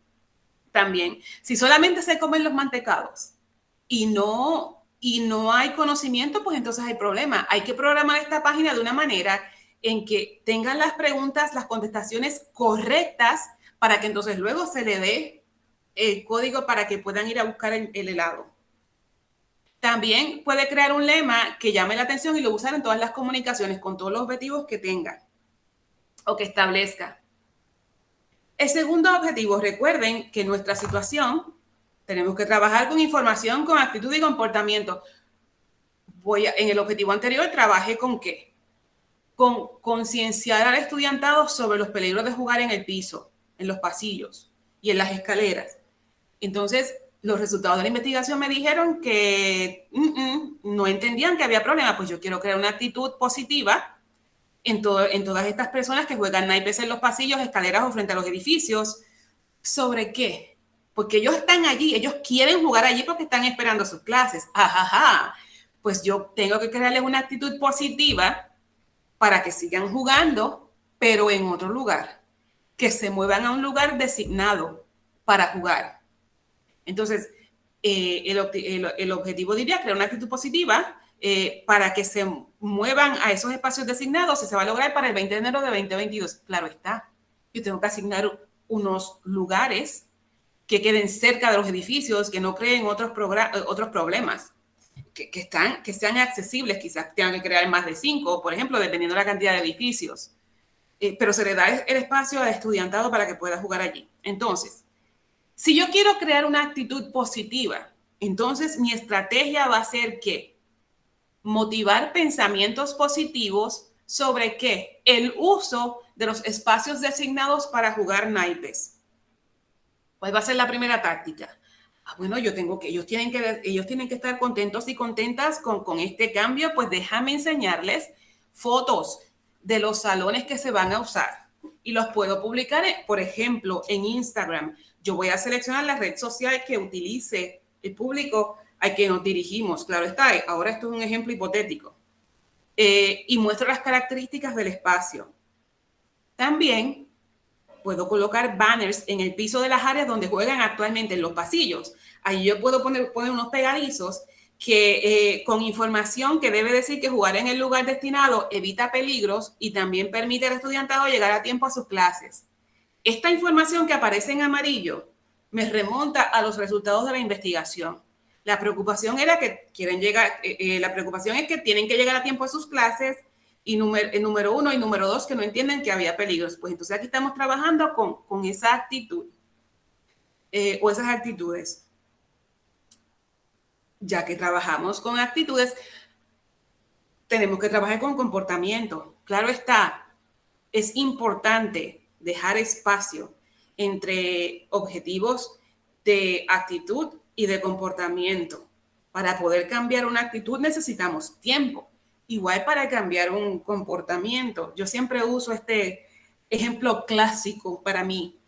Speaker 2: También, si solamente se comen los mantecados y no hay conocimiento, pues entonces hay problema. Hay que programar esta página de una manera en que tengan las preguntas, las contestaciones correctas, para que entonces luego se le dé el código para que puedan ir a buscar el helado. También puede crear un lema que llame la atención y lo usar en todas las comunicaciones con todos los objetivos que tenga o que establezca. El segundo objetivo, recuerden que en nuestra situación tenemos que trabajar con información, con actitud y comportamiento. En el objetivo anterior trabajé con ¿qué? Con concienciar al estudiantado sobre los peligros de jugar en el piso, en los pasillos y en las escaleras. Entonces, los resultados de la investigación me dijeron que no entendían que había problema. Pues yo quiero crear una actitud positiva en todas estas personas que juegan naipes en los pasillos, escaleras o frente a los edificios. ¿Sobre qué? Porque ellos están allí, ellos quieren jugar allí porque están esperando sus clases. Ajaja. Pues yo tengo que crearles una actitud positiva para que sigan jugando, pero en otro lugar, que se muevan a un lugar designado para jugar. Entonces, el objetivo diría crear una actitud positiva para que se muevan a esos espacios designados y se va a lograr para el 20 de enero de 2022. Claro está, yo tengo que asignar unos lugares que queden cerca de los edificios, que no creen otros problemas, que sean accesibles. Quizás tengan que crear más de 5, por ejemplo, dependiendo de la cantidad de edificios. Pero se le da el espacio al estudiantado para que pueda jugar allí. Entonces, si yo quiero crear una actitud positiva, entonces mi estrategia va a ser ¿qué? Motivar pensamientos positivos sobre ¿qué? El uso de los espacios designados para jugar naipes. Pues va a ser la primera táctica. Bueno, ellos tienen que estar contentos y contentas con este cambio. Pues déjame enseñarles fotos de los salones que se van a usar y los puedo publicar, por ejemplo, en Instagram. Yo voy a seleccionar la red social que utilice el público al que nos dirigimos. Claro está, ahora esto es un ejemplo hipotético. Y muestro las características del espacio. También puedo colocar banners en el piso de las áreas donde juegan actualmente, en los pasillos. Ahí yo puedo poner unos pegadizos que con información que debe decir que jugar en el lugar destinado evita peligros y también permite al estudiantado llegar a tiempo a sus clases. Esta información que aparece en amarillo me remonta a los resultados de la investigación. La preocupación era que la preocupación es que tienen que llegar a tiempo a sus clases, y número 1 y número 2, que no entienden que había peligros. Pues entonces aquí estamos trabajando con esa actitud o esas actitudes. Ya que trabajamos con actitudes, tenemos que trabajar con comportamiento. Claro está, es importante dejar espacio entre objetivos de actitud y de comportamiento. Para poder cambiar una actitud necesitamos tiempo. Igual para cambiar un comportamiento. Yo siempre uso este ejemplo clásico para mí.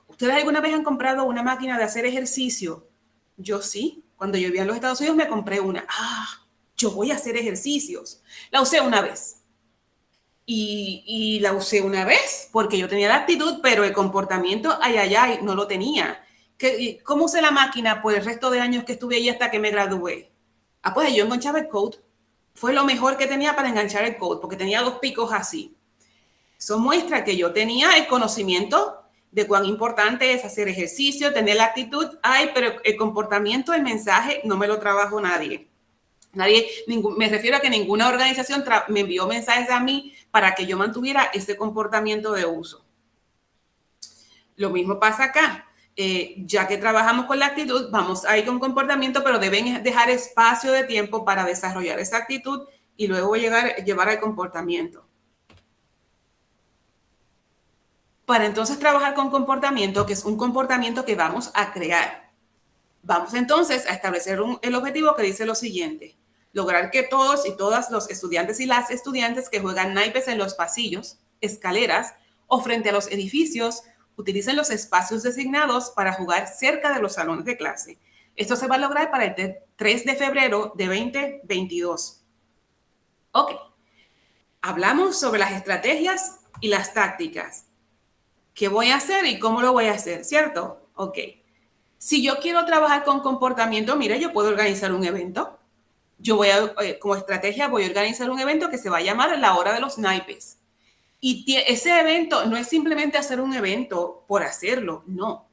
Speaker 2: ¿Ustedes alguna vez han comprado una máquina de hacer ejercicio? Yo sí. Cuando yo vivía en los Estados Unidos me compré una. Yo voy a hacer ejercicios. La usé una vez. Y la usé una vez porque yo tenía la actitud, pero el comportamiento, no lo tenía. ¿Cómo usé la máquina por el resto de años que estuve ahí hasta que me gradué? Pues yo enganchaba el code. Fue lo mejor que tenía para enganchar el code, porque tenía 2 picos así. Eso muestra que yo tenía el conocimiento de cuán importante es hacer ejercicio, tener la actitud. Ay, pero el comportamiento del mensaje no me lo trabajó nadie. Me refiero a que ninguna organización me envió mensajes a mí para que yo mantuviera ese comportamiento de uso. Lo mismo pasa acá. Ya que trabajamos con la actitud, vamos a ir con comportamiento, pero deben dejar espacio de tiempo para desarrollar esa actitud y luego llevar al comportamiento. Para entonces trabajar con comportamiento, que es un comportamiento que vamos a crear. Vamos entonces a establecer el objetivo que dice lo siguiente: lograr que todos y todas los estudiantes y las estudiantes que juegan naipes en los pasillos, escaleras o frente a los edificios utilicen los espacios designados para jugar cerca de los salones de clase. Esto se va a lograr para el 3 de febrero de 2022. Ok. Hablamos sobre las estrategias y las tácticas. ¿Qué voy a hacer y cómo lo voy a hacer? ¿Cierto? Ok. Si yo quiero trabajar con comportamiento, mire, yo puedo organizar un evento. Como estrategia, voy a organizar un evento que se va a llamar La Hora de los Naipes. Y ese evento no es simplemente hacer un evento por hacerlo, no.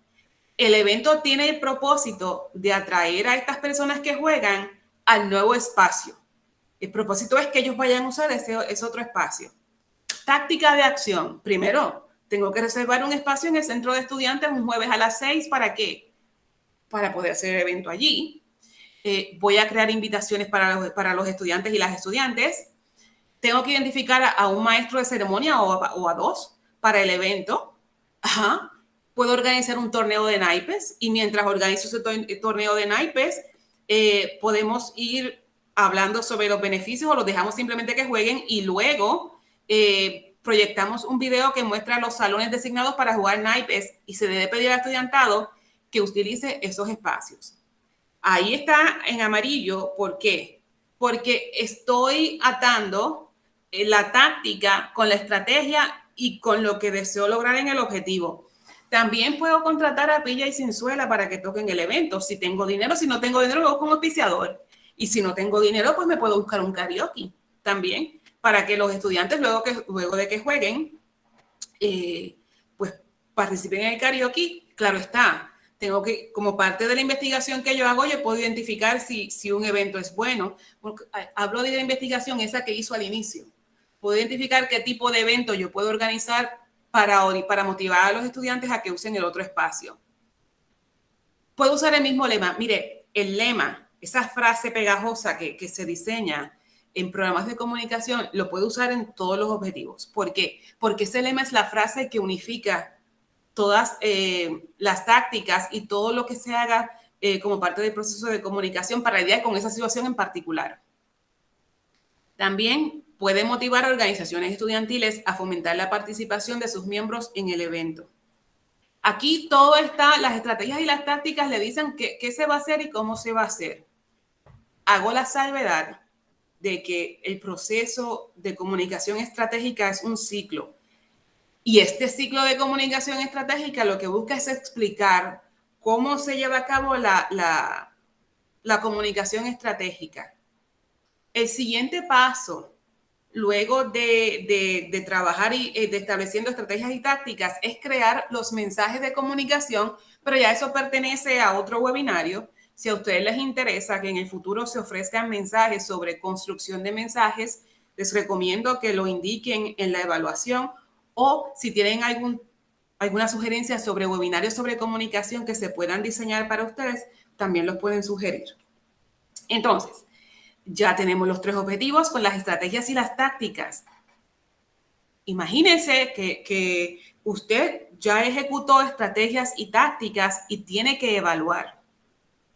Speaker 2: El evento tiene el propósito de atraer a estas personas que juegan al nuevo espacio. El propósito es que ellos vayan a usar ese otro espacio. Táctica de acción. Primero, tengo que reservar un espacio en el centro de estudiantes un jueves a las 6. ¿Para qué? Para poder hacer el evento allí. Voy a crear invitaciones para los estudiantes y las estudiantes. Tengo que identificar a un maestro de ceremonia o a dos para el evento. Ajá. Puedo organizar un torneo de naipes y mientras organizo ese torneo de naipes, podemos ir hablando sobre los beneficios o los dejamos simplemente que jueguen y luego proyectamos un video que muestra los salones designados para jugar naipes y se debe pedir al estudiantado que utilice esos espacios. Ahí está en amarillo. ¿Por qué? Porque estoy atando la táctica con la estrategia y con lo que deseo lograr en el objetivo. También puedo contratar a Pilla y Cinzuela para que toquen el evento. Si tengo dinero, si no tengo dinero, lo hago con auspiciador. Y si no tengo dinero, pues me puedo buscar un karaoke también para que los estudiantes, luego de que jueguen, pues participen en el karaoke. Claro está. Tengo que, como parte de la investigación que yo hago, yo puedo identificar si un evento es bueno. Porque hablo de la investigación esa que hizo al inicio. Puedo identificar qué tipo de evento yo puedo organizar para motivar a los estudiantes a que usen el otro espacio. Puedo usar el mismo lema. Mire, el lema, esa frase pegajosa que se diseña en programas de comunicación, lo puedo usar en todos los objetivos. ¿Por qué? Porque ese lema es la frase que unifica todas las tácticas y todo lo que se haga como parte del proceso de comunicación para lidiar con esa situación en particular. También puede motivar a organizaciones estudiantiles a fomentar la participación de sus miembros en el evento. Aquí todo está, las estrategias y las tácticas le dicen qué se va a hacer y cómo se va a hacer. Hago la salvedad de que el proceso de comunicación estratégica es un ciclo. Y este ciclo de comunicación estratégica lo que busca es explicar cómo se lleva a cabo la comunicación estratégica. El siguiente paso, luego de trabajar y de estableciendo estrategias y tácticas, es crear los mensajes de comunicación, pero ya eso pertenece a otro webinario. Si a ustedes les interesa que en el futuro se ofrezcan mensajes sobre construcción de mensajes, les recomiendo que lo indiquen en la evaluación, o si tienen alguna sugerencia sobre webinarios sobre comunicación que se puedan diseñar para ustedes, también los pueden sugerir. Entonces, ya tenemos los 3 objetivos con las estrategias y las tácticas. Imagínense que usted ya ejecutó estrategias y tácticas y tiene que evaluar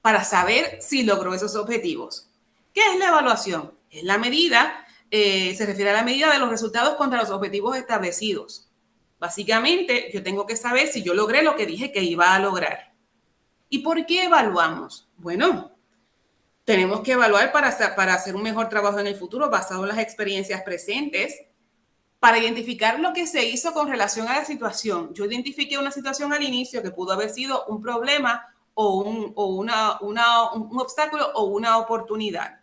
Speaker 2: para saber si logró esos objetivos. ¿Qué es la evaluación? Es la medida, se refiere a la medida de los resultados contra los objetivos establecidos. Básicamente, yo tengo que saber si yo logré lo que dije que iba a lograr. ¿Y por qué evaluamos? Bueno, tenemos que evaluar para hacer un mejor trabajo en el futuro basado en las experiencias presentes, para identificar lo que se hizo con relación a la situación. Yo identifiqué una situación al inicio que pudo haber sido un problema o un obstáculo o una oportunidad.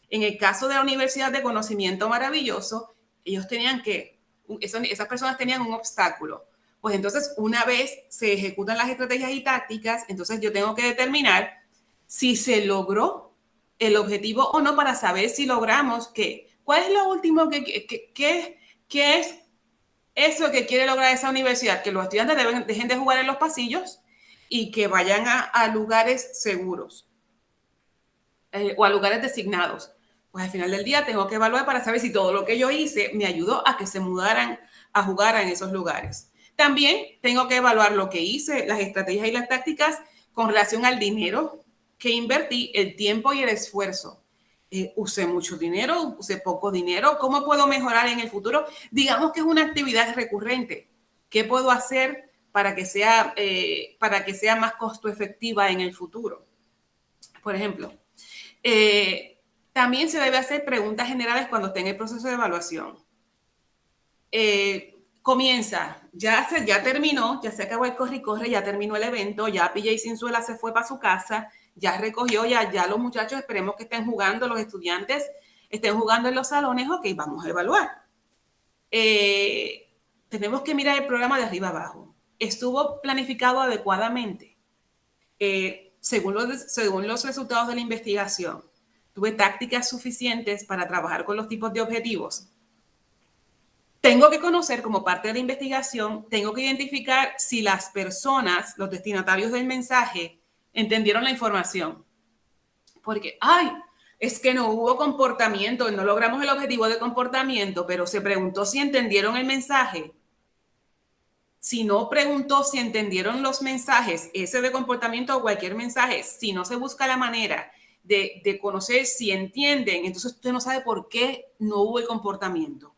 Speaker 2: En el caso de la Universidad de Conocimiento Maravilloso, esas personas tenían un obstáculo. Pues entonces, una vez se ejecutan las estrategias y tácticas, entonces yo tengo que determinar si se logró el objetivo o no para saber si logramos qué. ¿Cuál es lo último qué es eso que quiere lograr esa universidad? Que los estudiantes dejen de jugar en los pasillos y que vayan a lugares seguros o a lugares designados. Pues al final del día tengo que evaluar para saber si todo lo que yo hice me ayudó a que se mudaran a jugar en esos lugares. También tengo que evaluar lo que hice, las estrategias y las tácticas con relación al dinero que invertí, el tiempo y el esfuerzo. Usé mucho dinero, usé poco dinero. ¿Cómo puedo mejorar en el futuro? Digamos que es una actividad recurrente. ¿Qué puedo hacer para que sea más costo efectiva en el futuro? Por ejemplo, también se debe hacer preguntas generales cuando esté en el proceso de evaluación. Comienza, ya terminó, ya se acabó el corre y corre, ya terminó el evento, ya PJ Cinzuela se fue para su casa, ya recogió, ya los muchachos esperemos que estén jugando, los estudiantes estén jugando en los salones, ok, vamos a evaluar. Tenemos que mirar el programa de arriba abajo. ¿Estuvo planificado adecuadamente? Según los resultados de la investigación, ¿tuve tácticas suficientes para trabajar con los tipos de objetivos? Tengo que conocer, como parte de la investigación, tengo que identificar si las personas, los destinatarios del mensaje, entendieron la información. Porque, es que no hubo comportamiento, no logramos el objetivo de comportamiento, pero se preguntó si entendieron el mensaje. Si no preguntó si entendieron los mensajes, ese de comportamiento o cualquier mensaje, si no se busca la manera de conocer si entienden, entonces usted no sabe por qué no hubo el comportamiento.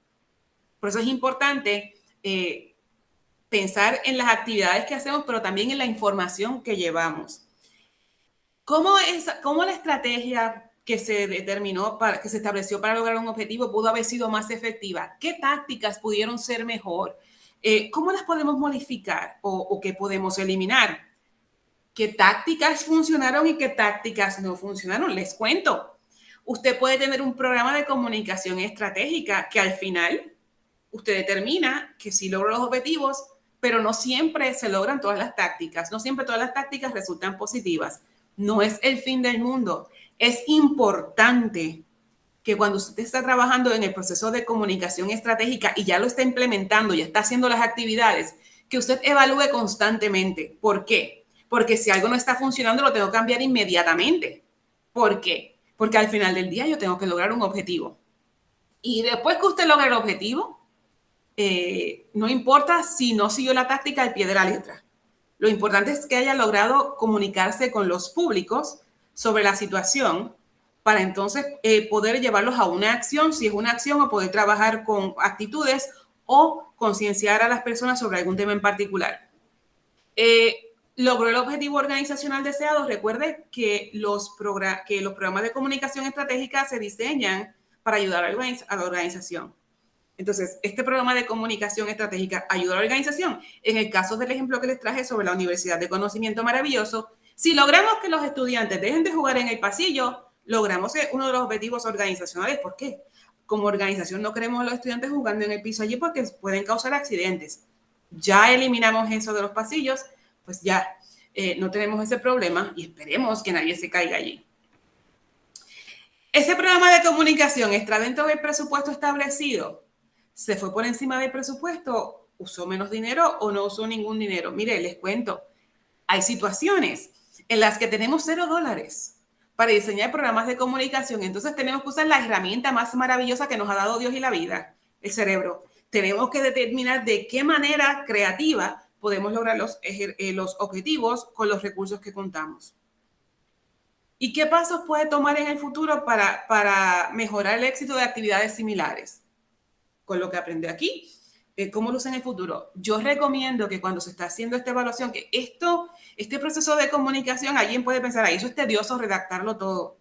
Speaker 2: Por eso es importante pensar en las actividades que hacemos, pero también en la información que llevamos. ¿Cómo la estrategia que se determinó, que se estableció para lograr un objetivo pudo haber sido más efectiva? ¿Qué tácticas pudieron ser mejor? ¿Cómo las podemos modificar o qué podemos eliminar? ¿Qué tácticas funcionaron y qué tácticas no funcionaron? Les cuento. Usted puede tener un programa de comunicación estratégica que al final usted determina que sí logró los objetivos, pero no siempre se logran todas las tácticas. No siempre todas las tácticas resultan positivas. No es el fin del mundo. Es importante que cuando usted está trabajando en el proceso de comunicación estratégica y ya lo está implementando, ya está haciendo las actividades, que usted evalúe constantemente. ¿Por qué? Porque si algo no está funcionando, lo tengo que cambiar inmediatamente. ¿Por qué? Porque al final del día yo tengo que lograr un objetivo. Y después que usted logre el objetivo, no importa si no siguió la táctica al pie de la letra. Lo importante es que haya logrado comunicarse con los públicos sobre la situación para entonces poder llevarlos a una acción, si es una acción, o poder trabajar con actitudes o concienciar a las personas sobre algún tema en particular. Logró el objetivo organizacional deseado. Recuerde que los programas de comunicación estratégica se diseñan para ayudar a la organización. Entonces, este programa de comunicación estratégica ayuda a la organización. En el caso del ejemplo que les traje sobre la Universidad de Conocimiento Maravilloso, si logramos que los estudiantes dejen de jugar en el pasillo, logramos uno de los objetivos organizacionales. ¿Por qué? Como organización no queremos a los estudiantes jugando en el piso allí porque pueden causar accidentes. Ya eliminamos eso de los pasillos, pues ya no tenemos ese problema y esperemos que nadie se caiga allí. Ese programa de comunicación está dentro del presupuesto establecido. ¿Se fue por encima del presupuesto? ¿Usó menos dinero o no usó ningún dinero? Mire, les cuento, hay situaciones en las que tenemos $0 para diseñar programas de comunicación. Entonces tenemos que usar la herramienta más maravillosa que nos ha dado Dios y la vida, el cerebro. Tenemos que determinar de qué manera creativa podemos lograr los objetivos con los recursos que contamos. ¿Y qué pasos puede tomar en el futuro para mejorar el éxito de actividades similares? Con lo que aprendió aquí, ¿cómo luce en el futuro? Yo recomiendo que cuando se está haciendo esta evaluación, que este proceso de comunicación, alguien puede pensar, eso es tedioso redactarlo todo.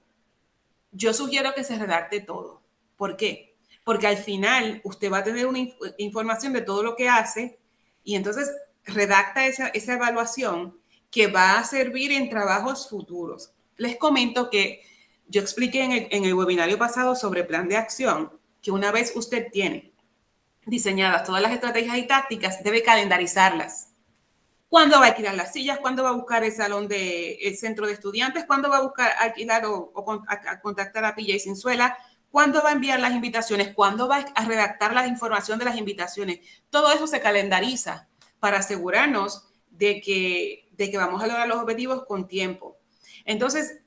Speaker 2: Yo sugiero que se redacte todo. ¿Por qué? Porque al final usted va a tener una información de todo lo que hace y entonces redacta esa evaluación que va a servir en trabajos futuros. Les comento que yo expliqué en el webinario pasado sobre plan de acción, que una vez usted tiene diseñadas todas las estrategias y tácticas, debe calendarizarlas. ¿Cuándo va a alquilar las sillas? ¿Cuándo va a buscar el salón del centro de estudiantes? ¿Cuándo va a buscar alquilar o contactar a PJ Sinzuela? ¿Cuándo va a enviar las invitaciones? ¿Cuándo va a redactar la información de las invitaciones? Todo eso se calendariza para asegurarnos de que vamos a lograr los objetivos con tiempo. Entonces,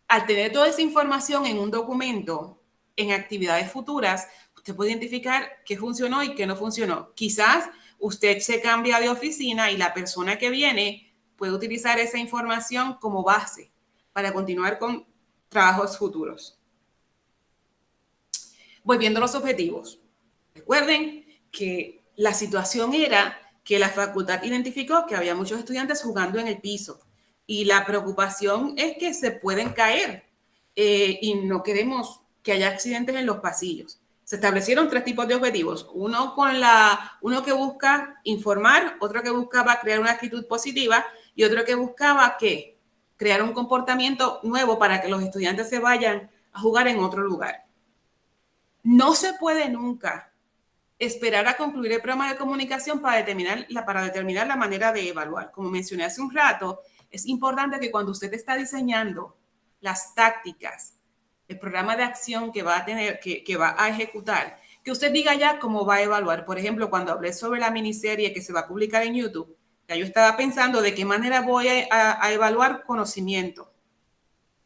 Speaker 2: al tener toda esa información en un documento, en actividades futuras, usted puede identificar qué funcionó y qué no funcionó. Quizás usted se cambia de oficina y la persona que viene puede utilizar esa información como base para continuar con trabajos futuros. Volviendo a los objetivos. Recuerden que la situación era que la facultad identificó que había muchos estudiantes jugando en el piso y la preocupación es que se pueden caer y no queremos que haya accidentes en los pasillos. Se establecieron 3 tipos de objetivos. Uno que busca informar, otro que buscaba crear una actitud positiva y otro que buscaba ¿qué? Crear un comportamiento nuevo para que los estudiantes se vayan a jugar en otro lugar. No se puede nunca esperar a concluir el programa de comunicación para determinar la manera de evaluar. Como mencioné hace un rato, es importante que cuando usted está diseñando las tácticas, el programa de acción que va a tener, que va a ejecutar, que usted diga ya cómo va a evaluar. Por ejemplo, cuando hablé sobre la miniserie que se va a publicar en YouTube, ya yo estaba pensando de qué manera voy a evaluar conocimiento.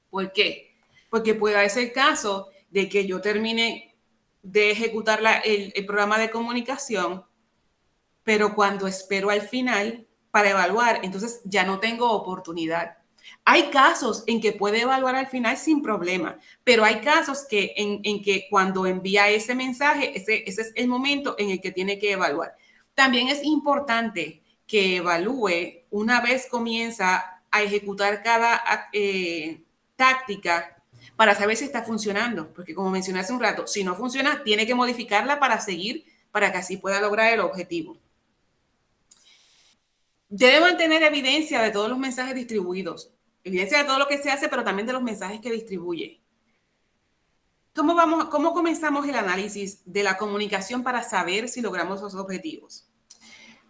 Speaker 2: ¿Por qué? Porque puede darse el caso de que yo termine de ejecutar el programa de comunicación, pero cuando espero al final para evaluar, entonces ya no tengo oportunidad. Hay casos en que puede evaluar al final sin problema, pero hay casos en que cuando envía ese mensaje, ese es el momento en el que tiene que evaluar. También es importante que evalúe una vez comienza a ejecutar cada táctica para saber si está funcionando, porque como mencioné hace un rato, si no funciona, tiene que modificarla para seguir, para que así pueda lograr el objetivo. Debe mantener evidencia de todos los mensajes distribuidos, evidencia de todo lo que se hace, pero también de los mensajes que distribuye. ¿Cómo comenzamos el análisis de la comunicación para saber si logramos los objetivos?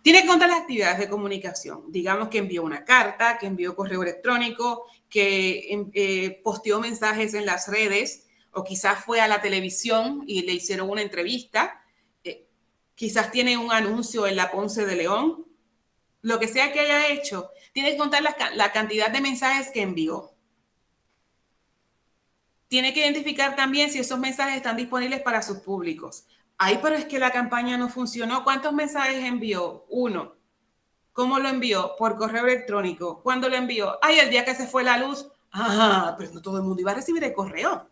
Speaker 2: Tiene que contar las actividades de comunicación. Digamos que envió una carta, que envió correo electrónico, que posteó mensajes en las redes, o quizás fue a la televisión y le hicieron una entrevista. Quizás tiene un anuncio en la Ponce de León. Lo que sea que haya hecho, tiene que contar la cantidad de mensajes que envió. Tiene que identificar también si esos mensajes están disponibles para sus públicos. Ay, pero es que la campaña no funcionó. ¿Cuántos mensajes envió? 1. ¿Cómo lo envió? Por correo electrónico. ¿Cuándo lo envió? Ay, el día que se fue la luz. Ah, pero no todo el mundo iba a recibir el correo.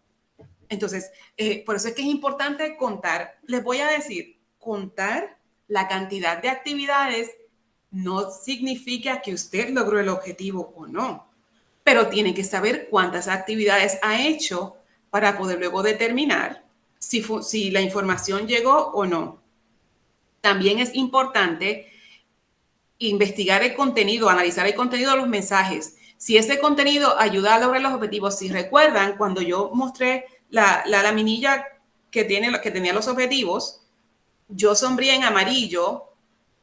Speaker 2: Entonces, por eso es que es importante contar. Les voy a decir, contar la cantidad de actividades no significa que usted logró el objetivo o no, pero tiene que saber cuántas actividades ha hecho para poder luego determinar si la información llegó o no. También es importante investigar el contenido, analizar el contenido de los mensajes. Si ese contenido ayuda a lograr los objetivos, si recuerdan, cuando yo mostré la laminilla que tenía los objetivos, yo sombreé en amarillo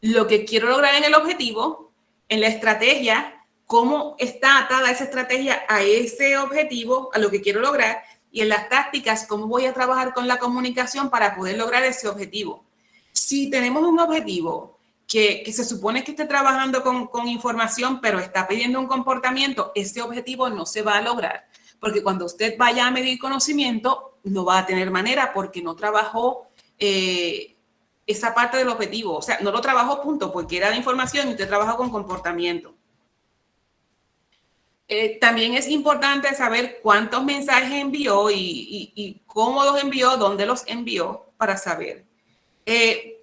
Speaker 2: lo que quiero lograr en el objetivo, en la estrategia, cómo está atada esa estrategia a ese objetivo, a lo que quiero lograr, y en las tácticas, cómo voy a trabajar con la comunicación para poder lograr ese objetivo. Si tenemos un objetivo que se supone que esté trabajando con información, pero está pidiendo un comportamiento, ese objetivo no se va a lograr, porque cuando usted vaya a medir conocimiento, no va a tener manera porque no trabajó esa parte del objetivo. O sea, no lo trabajó punto, porque era de información y usted trabajó con comportamiento. También es importante saber cuántos mensajes envió y cómo los envió, dónde los envió, para saber. Es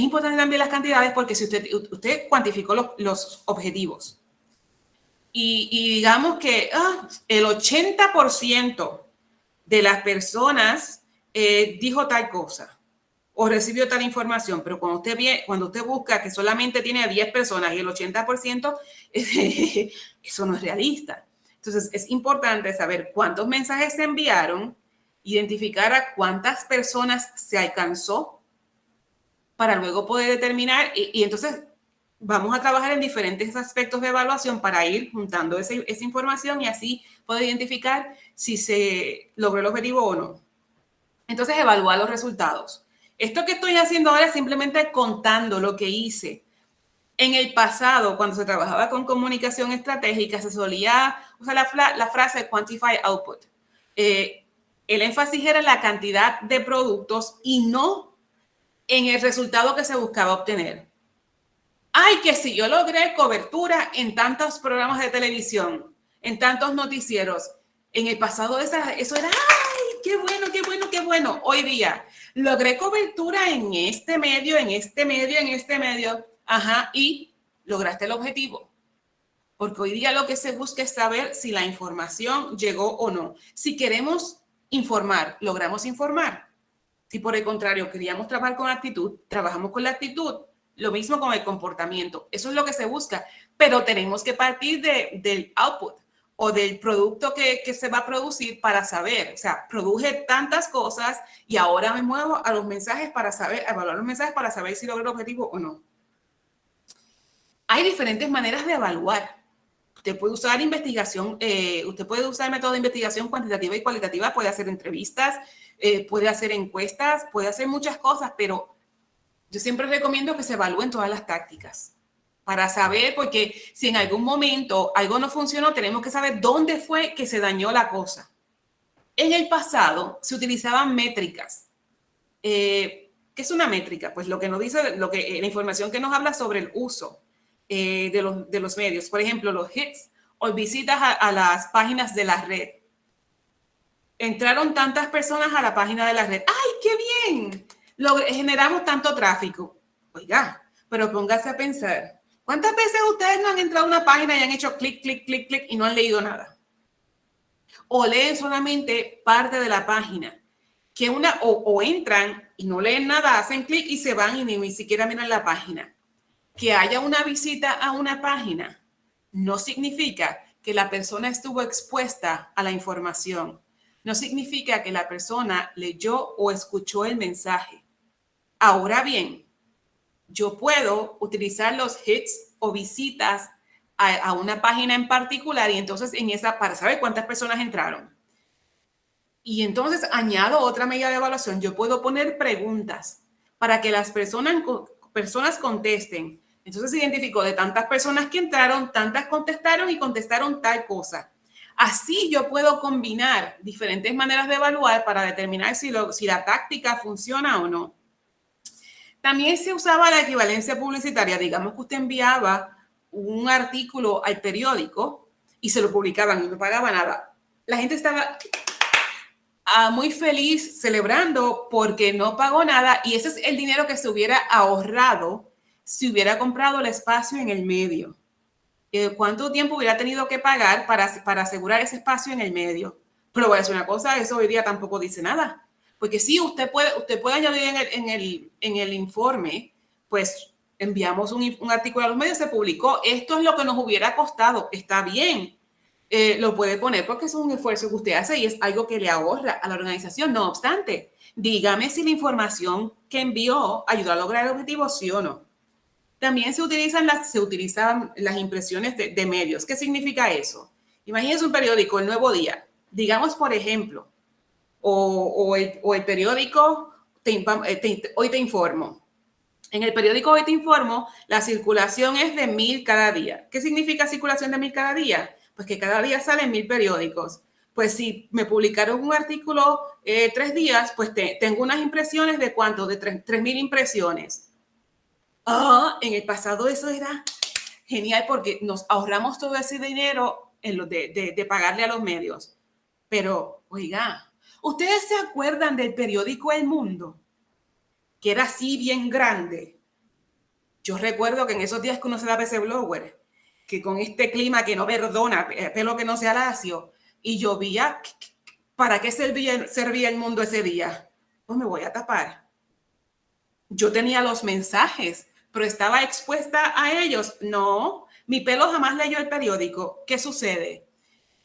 Speaker 2: importante también las cantidades porque si usted cuantificó los objetivos y digamos que el 80% de las personas dijo tal cosa o recibió tal información, pero cuando usted busca que solamente tiene a 10 personas y el 80%, eso no es realista. Entonces, es importante saber cuántos mensajes se enviaron identificar a cuántas personas se alcanzó para luego poder determinar y entonces vamos a trabajar en diferentes aspectos de evaluación para ir juntando esa información y así poder identificar si se logró el objetivo o no. Entonces, evaluar los resultados. Esto que estoy haciendo ahora es simplemente contando lo que hice. En el pasado, cuando se trabajaba con comunicación estratégica, se solía usar la frase quantify output. El énfasis era en la cantidad de productos y no en el resultado que se buscaba obtener. Ay, que si yo logré cobertura en tantos programas de televisión, en tantos noticieros, en el pasado eso era, ay, qué bueno, qué bueno, qué bueno. Hoy día, logré cobertura en este medio, en este medio, en este medio. Ajá, y lograste el objetivo. Porque hoy día lo que se busca es saber si la información llegó o no. Si queremos informar, logramos informar. Si por el contrario queríamos trabajar con actitud, trabajamos con la actitud. Lo mismo con el comportamiento. Eso es lo que se busca. Pero tenemos que partir del output o del producto que se va a producir para saber. O sea, produje tantas cosas y ahora me muevo a los mensajes para saber, a evaluar los mensajes para saber si logré el objetivo o no. Hay diferentes maneras de evaluar. Usted puede usar investigación, usted puede usar método de investigación cuantitativa y cualitativa, puede hacer entrevistas, puede hacer encuestas, puede hacer muchas cosas, pero yo siempre recomiendo que se evalúen todas las tácticas para saber, porque si en algún momento algo no funcionó, tenemos que saber dónde fue que se dañó la cosa. En el pasado se utilizaban métricas. ¿Qué es una métrica? Pues lo que nos dice, la información que nos habla sobre el uso de los medios. Por ejemplo, los hits o visitas a las páginas de la red. Entraron tantas personas a la página de la red. ¡Ay, qué bien! Generamos tanto tráfico. Oiga, pero póngase a pensar. ¿Cuántas veces ustedes no han entrado a una página y han hecho clic, clic, clic, clic y no han leído nada? O leen solamente parte de la página. O entran y no leen nada, hacen clic y se van y ni siquiera miran la página. Que haya una visita a una página no significa que la persona estuvo expuesta a la información. No significa que la persona leyó o escuchó el mensaje. Ahora bien, yo puedo utilizar los hits o visitas a una página en particular y entonces en esa para saber cuántas personas entraron. Y entonces añado otra medida de evaluación. Yo puedo poner preguntas para que las personas contesten. Entonces se identificó de tantas personas que entraron, tantas contestaron y contestaron tal cosa. Así yo puedo combinar diferentes maneras de evaluar para determinar si la táctica funciona o no. También se usaba la equivalencia publicitaria. Digamos que usted enviaba un artículo al periódico y se lo publicaban y no pagaba nada. La gente estaba muy feliz celebrando porque no pagó nada y ese es el dinero que se hubiera ahorrado si hubiera comprado el espacio en el medio. ¿Cuánto tiempo hubiera tenido que pagar para asegurar ese espacio en el medio? Pero voy a decir una cosa, eso hoy día tampoco dice nada. Porque sí, usted puede añadir en el informe, pues enviamos un artículo a los medios, se publicó. Esto es lo que nos hubiera costado. Está bien. Lo puede poner porque es un esfuerzo que usted hace y es algo que le ahorra a la organización. No obstante, dígame si la información que envió ayudó a lograr el objetivo, sí o no. También se utilizan las impresiones de medios. ¿Qué significa eso? Imagínense un periódico, El Nuevo Día. Digamos, por ejemplo, o el periódico Hoy Te Informo. En el periódico Hoy Te Informo, la circulación es de 1000 cada día. ¿Qué significa circulación de 1000 cada día? Pues que cada día salen 1000 periódicos. Pues si me publicaron un artículo 3 días, pues tengo unas impresiones de ¿cuánto? De 3000 impresiones. En el pasado eso era genial porque nos ahorramos todo ese dinero de pagarle a los medios. Pero, oiga, ¿ustedes se acuerdan del periódico El Mundo? Que era así bien grande. Yo recuerdo que en esos días que uno se daba ese blower, que con este clima que no perdona, pelo que no sea lacio, y llovía, ¿para qué servía El Mundo ese día? Pues me voy a tapar. Yo tenía los mensajes, pero estaba expuesta a ellos. No, mi pelo jamás leyó el periódico. ¿Qué sucede?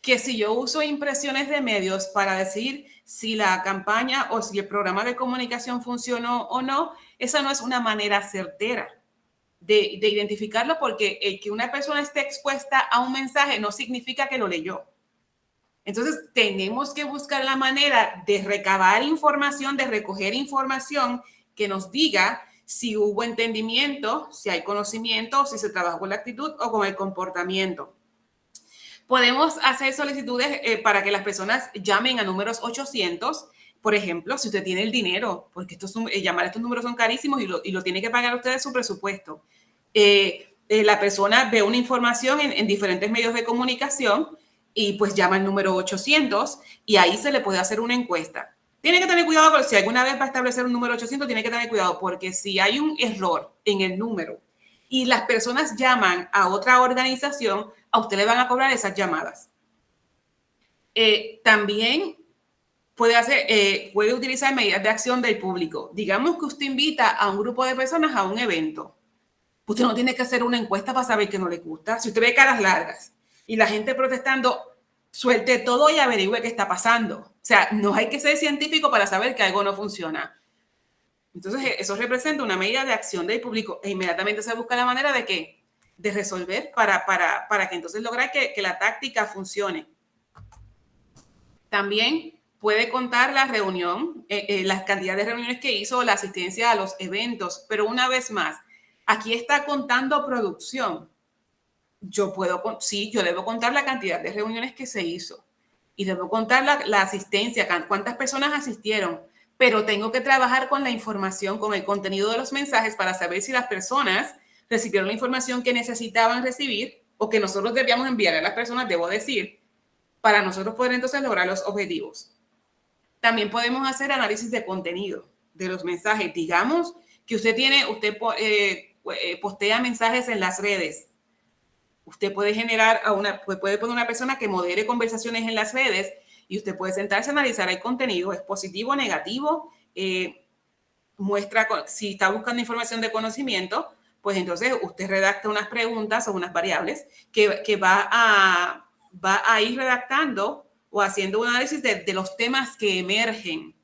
Speaker 2: que si yo uso impresiones de medios para decir si la campaña o si el programa de comunicación funcionó o no, esa no es una manera certera de identificarlo, porque el que una persona esté expuesta a un mensaje no significa que lo leyó. Entonces, tenemos que buscar la manera de recabar información, de recoger información que nos diga si hubo entendimiento, si hay conocimiento, si se trabajó con la actitud o con el comportamiento. Podemos hacer solicitudes para que las personas llamen a números 800. Por ejemplo, si usted tiene el dinero, porque llamar a estos números son carísimos y lo tiene que pagar usted de su presupuesto. La persona ve una información en diferentes medios de comunicación y pues llama al número 800 y ahí se le puede hacer una encuesta. Tiene que tener cuidado, porque si alguna vez va a establecer un número 800, tiene que tener cuidado, porque si hay un error en el número y las personas llaman a otra organización, a usted le van a cobrar esas llamadas. También puede utilizar medidas de acción del público. Digamos que usted invita a un grupo de personas a un evento. Usted no tiene que hacer una encuesta para saber que no le gusta. Si usted ve caras largas y la gente protestando, suelte todo y averigüe qué está pasando. O sea, no hay que ser científico para saber que algo no funciona. Entonces, eso representa una medida de acción del público e inmediatamente se busca la manera de resolver para que entonces lograr que la táctica funcione. También puede contar la reunión, las cantidades de reuniones que hizo, la asistencia a los eventos, pero una vez más, aquí está contando producción. Yo debo contar la cantidad de reuniones que se hizo y debo contar la asistencia, cuántas personas asistieron, pero tengo que trabajar con la información, con el contenido de los mensajes para saber si las personas recibieron la información que necesitaban recibir o que nosotros debíamos enviar a las personas, debo decir, para nosotros poder entonces lograr los objetivos. También podemos hacer análisis de contenido de los mensajes. Digamos que usted postea mensajes en las redes. Usted puede puede poner una persona que modere conversaciones en las redes y usted puede sentarse a analizar el contenido. ¿Es positivo o negativo? Muestra, si está buscando información de conocimiento, pues entonces usted redacta unas preguntas o unas variables que va a ir redactando o haciendo un análisis de los temas que emergen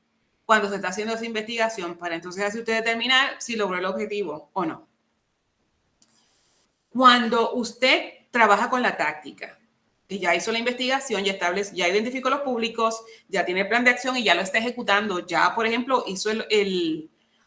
Speaker 2: cuando se está haciendo esa investigación, para entonces así usted determinar si logró el objetivo o no. Cuando usted trabaja con la táctica, que ya hizo la investigación, ya identificó los públicos, ya tiene el plan de acción y ya lo está ejecutando, ya, por ejemplo,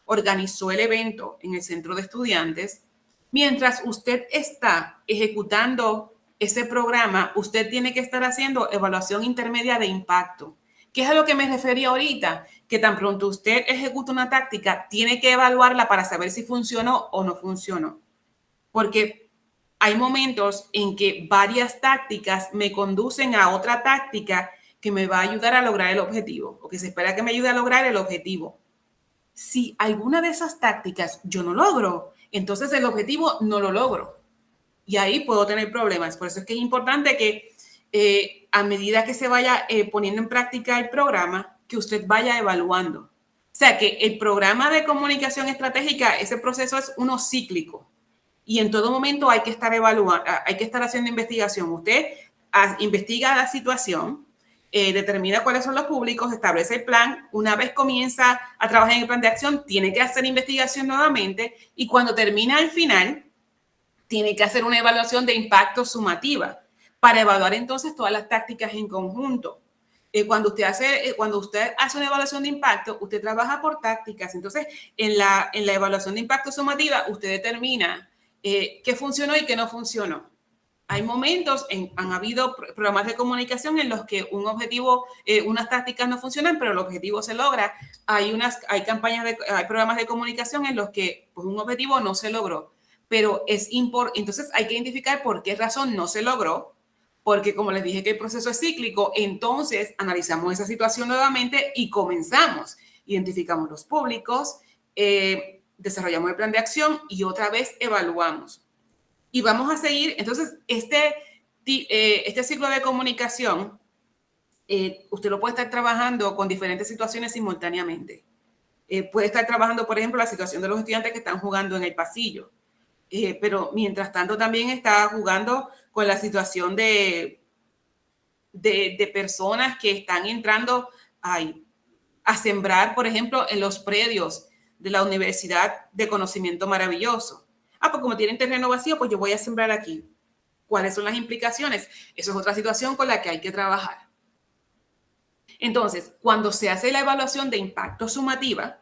Speaker 2: organizó el evento en el centro de estudiantes, mientras usted está ejecutando ese programa, usted tiene que estar haciendo evaluación intermedia de impacto. ¿Qué es a lo que me refería ahorita? Que tan pronto usted ejecuta una táctica, tiene que evaluarla para saber si funcionó o no funcionó. Porque hay momentos en que varias tácticas me conducen a otra táctica que me va a ayudar a lograr el objetivo, o que se espera que me ayude a lograr el objetivo. Si alguna de esas tácticas yo no logro, entonces el objetivo no lo logro. Y ahí puedo tener problemas. Por eso es que es importante que a medida que se vaya poniendo en práctica el programa, que usted vaya evaluando. O sea, que el programa de comunicación estratégica, ese proceso es uno cíclico. Y en todo momento hay que estar evaluando, hay que estar haciendo investigación. Usted investiga la situación, determina cuáles son los públicos, establece el plan. Una vez comienza a trabajar en el plan de acción, tiene que hacer investigación nuevamente y cuando termina al final, tiene que hacer una evaluación de impacto sumativa para evaluar entonces todas las tácticas en conjunto. Cuando usted hace una evaluación de impacto, usted trabaja por tácticas. Entonces, en la evaluación de impacto sumativa, usted determina qué funcionó y qué no funcionó. Hay momentos, han habido programas de comunicación en los que un objetivo, unas tácticas no funcionan, pero el objetivo se logra. Hay programas de comunicación en los que pues, un objetivo no se logró, pero entonces hay que identificar por qué razón no se logró, porque como les dije que el proceso es cíclico, entonces analizamos esa situación nuevamente y comenzamos. Identificamos los públicos, desarrollamos el plan de acción y otra vez evaluamos. Y vamos a seguir, entonces, este ciclo de comunicación, usted lo puede estar trabajando con diferentes situaciones simultáneamente. Puede estar trabajando, por ejemplo, la situación de los estudiantes que están jugando en el pasillo, pero mientras tanto también está jugando con la situación de de personas que están entrando a sembrar, por ejemplo, en los predios de la Universidad de Conocimiento Maravilloso. Pues como tienen terreno vacío, pues yo voy a sembrar aquí. ¿Cuáles son las implicaciones? Eso es otra situación con la que hay que trabajar. Entonces, cuando se hace la evaluación de impacto sumativa,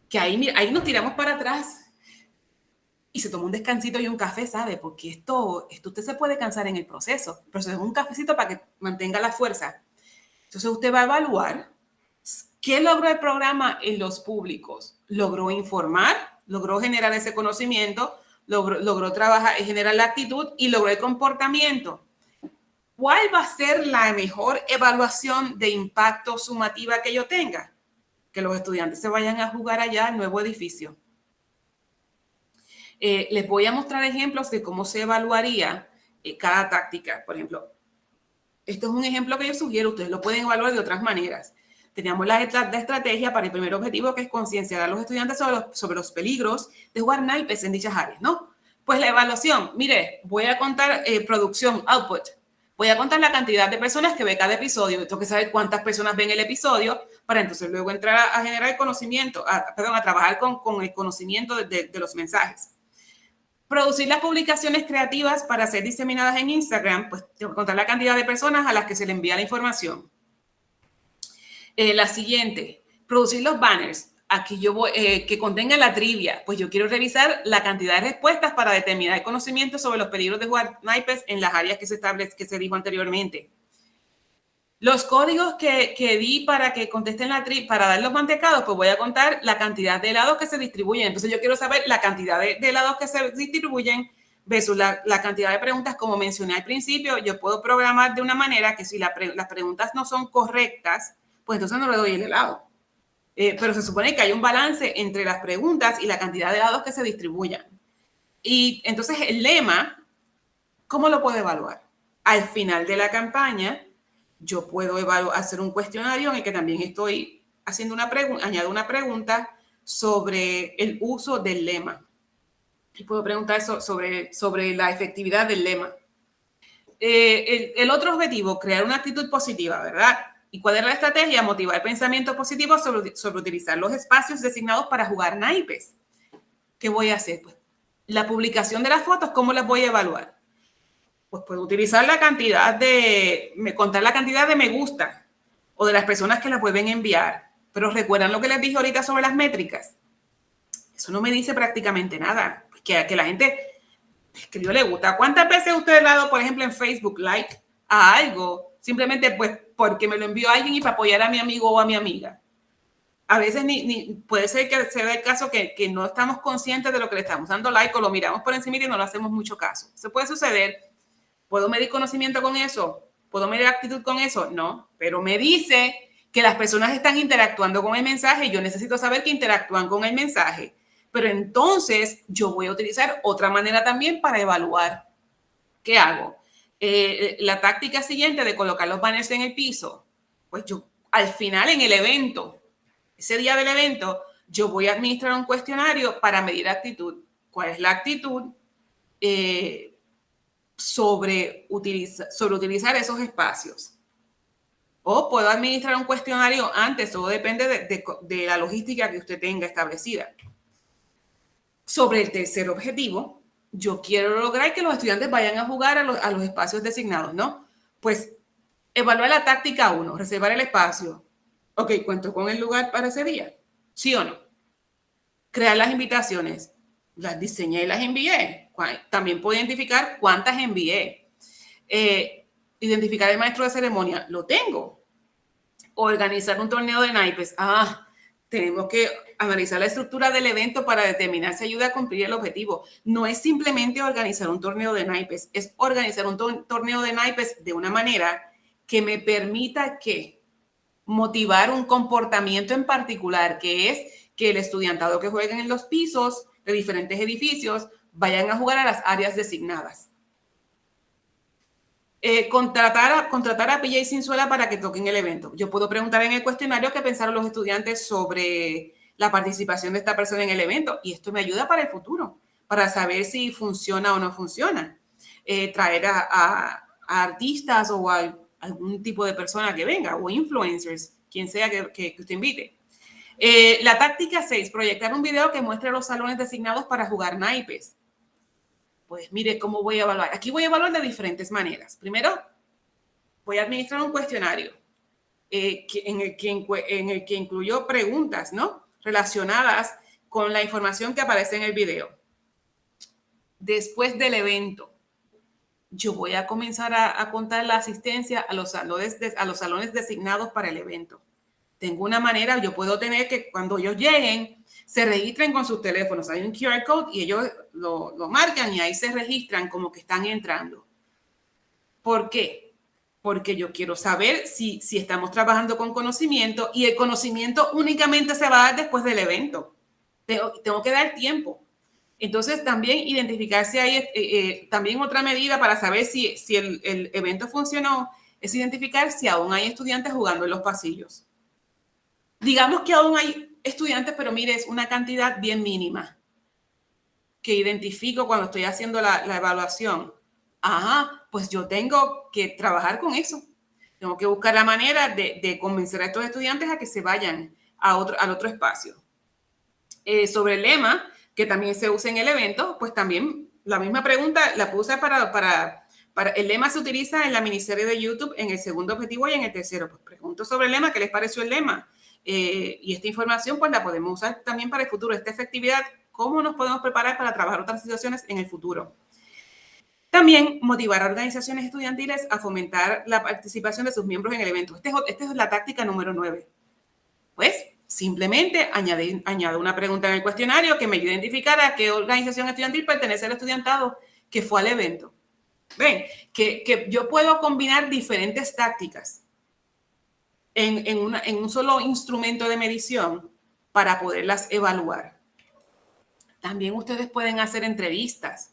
Speaker 2: que ahí nos tiramos para atrás y se toma un descansito y un café, ¿sabe? Porque esto usted se puede cansar en el proceso, pero se toma un cafecito para que mantenga la fuerza. Entonces usted va a evaluar qué logró el programa en los públicos. ¿Logró informar? ¿Logró generar ese conocimiento? ¿Logró trabajar y generar la actitud? ¿Y logró el comportamiento? ¿Cuál va a ser la mejor evaluación de impacto sumativa que yo tenga? Que los estudiantes se vayan a jugar allá al nuevo edificio. Les voy a mostrar ejemplos de cómo se evaluaría cada táctica. Por ejemplo, esto es un ejemplo que yo sugiero. Ustedes lo pueden evaluar de otras maneras. Teníamos la estrategia para el primer objetivo, que es concienciar a los estudiantes sobre los peligros de jugar naipes en dichas áreas, ¿no? Pues la evaluación, mire, voy a contar producción, output. Voy a contar la cantidad de personas que ve cada episodio. Tengo que saber cuántas personas ven el episodio para entonces luego entrar a generar el conocimiento, a trabajar con el conocimiento de los mensajes. Producir las publicaciones creativas para ser diseminadas en Instagram, pues tengo que contar la cantidad de personas a las que se le envía la información. La siguiente, producir los banners. Aquí yo voy, que contengan la trivia, pues yo quiero revisar la cantidad de respuestas para determinar el conocimiento sobre los peligros de jugar naipes en las áreas que se dijo anteriormente. Los códigos que di para que contesten para dar los mantecados, pues voy a contar la cantidad de helados que se distribuyen. Entonces yo quiero saber la cantidad de helados que se distribuyen versus la cantidad de preguntas. Como mencioné al principio, yo puedo programar de una manera que si las preguntas no son correctas, pues entonces no le doy el helado. Pero se supone que hay un balance entre las preguntas y la cantidad de helados que se distribuyan. Y entonces el lema, ¿cómo lo puedo evaluar? Al final de la campaña, yo puedo hacer un cuestionario en el que también estoy haciendo añado una pregunta sobre el uso del lema. Y puedo preguntar sobre la efectividad del lema. El otro objetivo, crear una actitud positiva, ¿verdad? ¿Y cuál es la estrategia? Motivar pensamientos positivos sobre utilizar los espacios designados para jugar naipes. ¿Qué voy a hacer? Pues la publicación de las fotos, ¿cómo las voy a evaluar? Pues puedo utilizar contar la cantidad de me gusta o de las personas que las pueden enviar. Pero recuerdan lo que les dije ahorita sobre las métricas. Eso no me dice prácticamente nada. Que la gente escribió le gusta. ¿Cuántas veces usted le ha dado, por ejemplo, en Facebook like a algo? Simplemente pues porque me lo envió alguien y para apoyar a mi amigo o a mi amiga. A veces puede ser que se dé el caso que no estamos conscientes de lo que le estamos dando like o lo miramos por encima y no le hacemos mucho caso. Eso puede suceder. ¿Puedo medir conocimiento con eso? ¿Puedo medir actitud con eso? No, pero me dice que las personas están interactuando con el mensaje y yo necesito saber que interactúan con el mensaje. Pero entonces yo voy a utilizar otra manera también para evaluar. ¿Qué hago? La táctica siguiente de colocar los banners en el piso, pues yo al final en el evento, ese día del evento, yo voy a administrar un cuestionario para medir actitud. ¿Cuál es la actitud sobre utilizar esos espacios? O puedo administrar un cuestionario antes, todo depende de la logística que usted tenga establecida. Sobre el tercer objetivo, yo quiero lograr que los estudiantes vayan a jugar a los espacios designados, ¿no? Pues evaluar la táctica 1, reservar el espacio. Ok, ¿cuento con el lugar para ese día? ¿Sí o no? Crear las invitaciones. Las diseñé y las envié. También puedo identificar cuántas envié. Identificar el maestro de ceremonia. Lo tengo. Organizar un torneo de naipes. Tenemos que analizar la estructura del evento para determinar si ayuda a cumplir el objetivo. No es simplemente organizar un torneo de naipes, es organizar un torneo de naipes de una manera que me permita motivar un comportamiento en particular, que es que el estudiantado que jueguen en los pisos de diferentes edificios vayan a jugar a las áreas designadas. Contratar a PJ Cinzuela para que toquen el evento. Yo puedo preguntar en el cuestionario qué pensaron los estudiantes sobre la participación de esta persona en el evento, y esto me ayuda para el futuro, para saber si funciona o no funciona. Traer a artistas o a algún tipo de persona que venga o influencers, quien sea que usted invite. La táctica 6, proyectar un video que muestre los salones designados para jugar naipes. Pues mire cómo voy a evaluar. Aquí voy a evaluar de diferentes maneras. Primero, voy a administrar un cuestionario en el que incluyó preguntas, ¿no?, relacionadas con la información que aparece en el video. Después del evento, yo voy a comenzar a contar la asistencia a los salones designados para el evento. Tengo una manera, yo puedo tener que cuando ellos lleguen, se registren con sus teléfonos. Hay un QR code y ellos lo marcan y ahí se registran como que están entrando. ¿Por qué? Porque yo quiero saber si estamos trabajando con conocimiento, y el conocimiento únicamente se va a dar después del evento. Tengo que dar tiempo. Entonces, también identificar si hay, también otra medida para saber si el evento funcionó, es identificar si aún hay estudiantes jugando en los pasillos. Digamos que aún hay estudiantes, pero mire, es una cantidad bien mínima que identifico cuando estoy haciendo la evaluación. Ajá, pues yo tengo que trabajar con eso. Tengo que buscar la manera de convencer a estos estudiantes a que se vayan al otro espacio. Sobre el lema, que también se usa en el evento, pues también la misma pregunta la puse para el lema se utiliza en la miniserie de YouTube en el segundo objetivo y en el tercero. Pues pregunto sobre el lema, ¿qué les pareció el lema? Y esta información pues la podemos usar también para el futuro. Esta efectividad, ¿cómo nos podemos preparar para trabajar otras situaciones en el futuro? También motivar a organizaciones estudiantiles a fomentar la participación de sus miembros en el evento. Esta es la táctica número 9. Pues simplemente añado una pregunta en el cuestionario que me ayude a identificar a qué organización estudiantil pertenece el estudiantado que fue al evento. Ven, que yo puedo combinar diferentes tácticas en un solo instrumento de medición para poderlas evaluar. También ustedes pueden hacer entrevistas,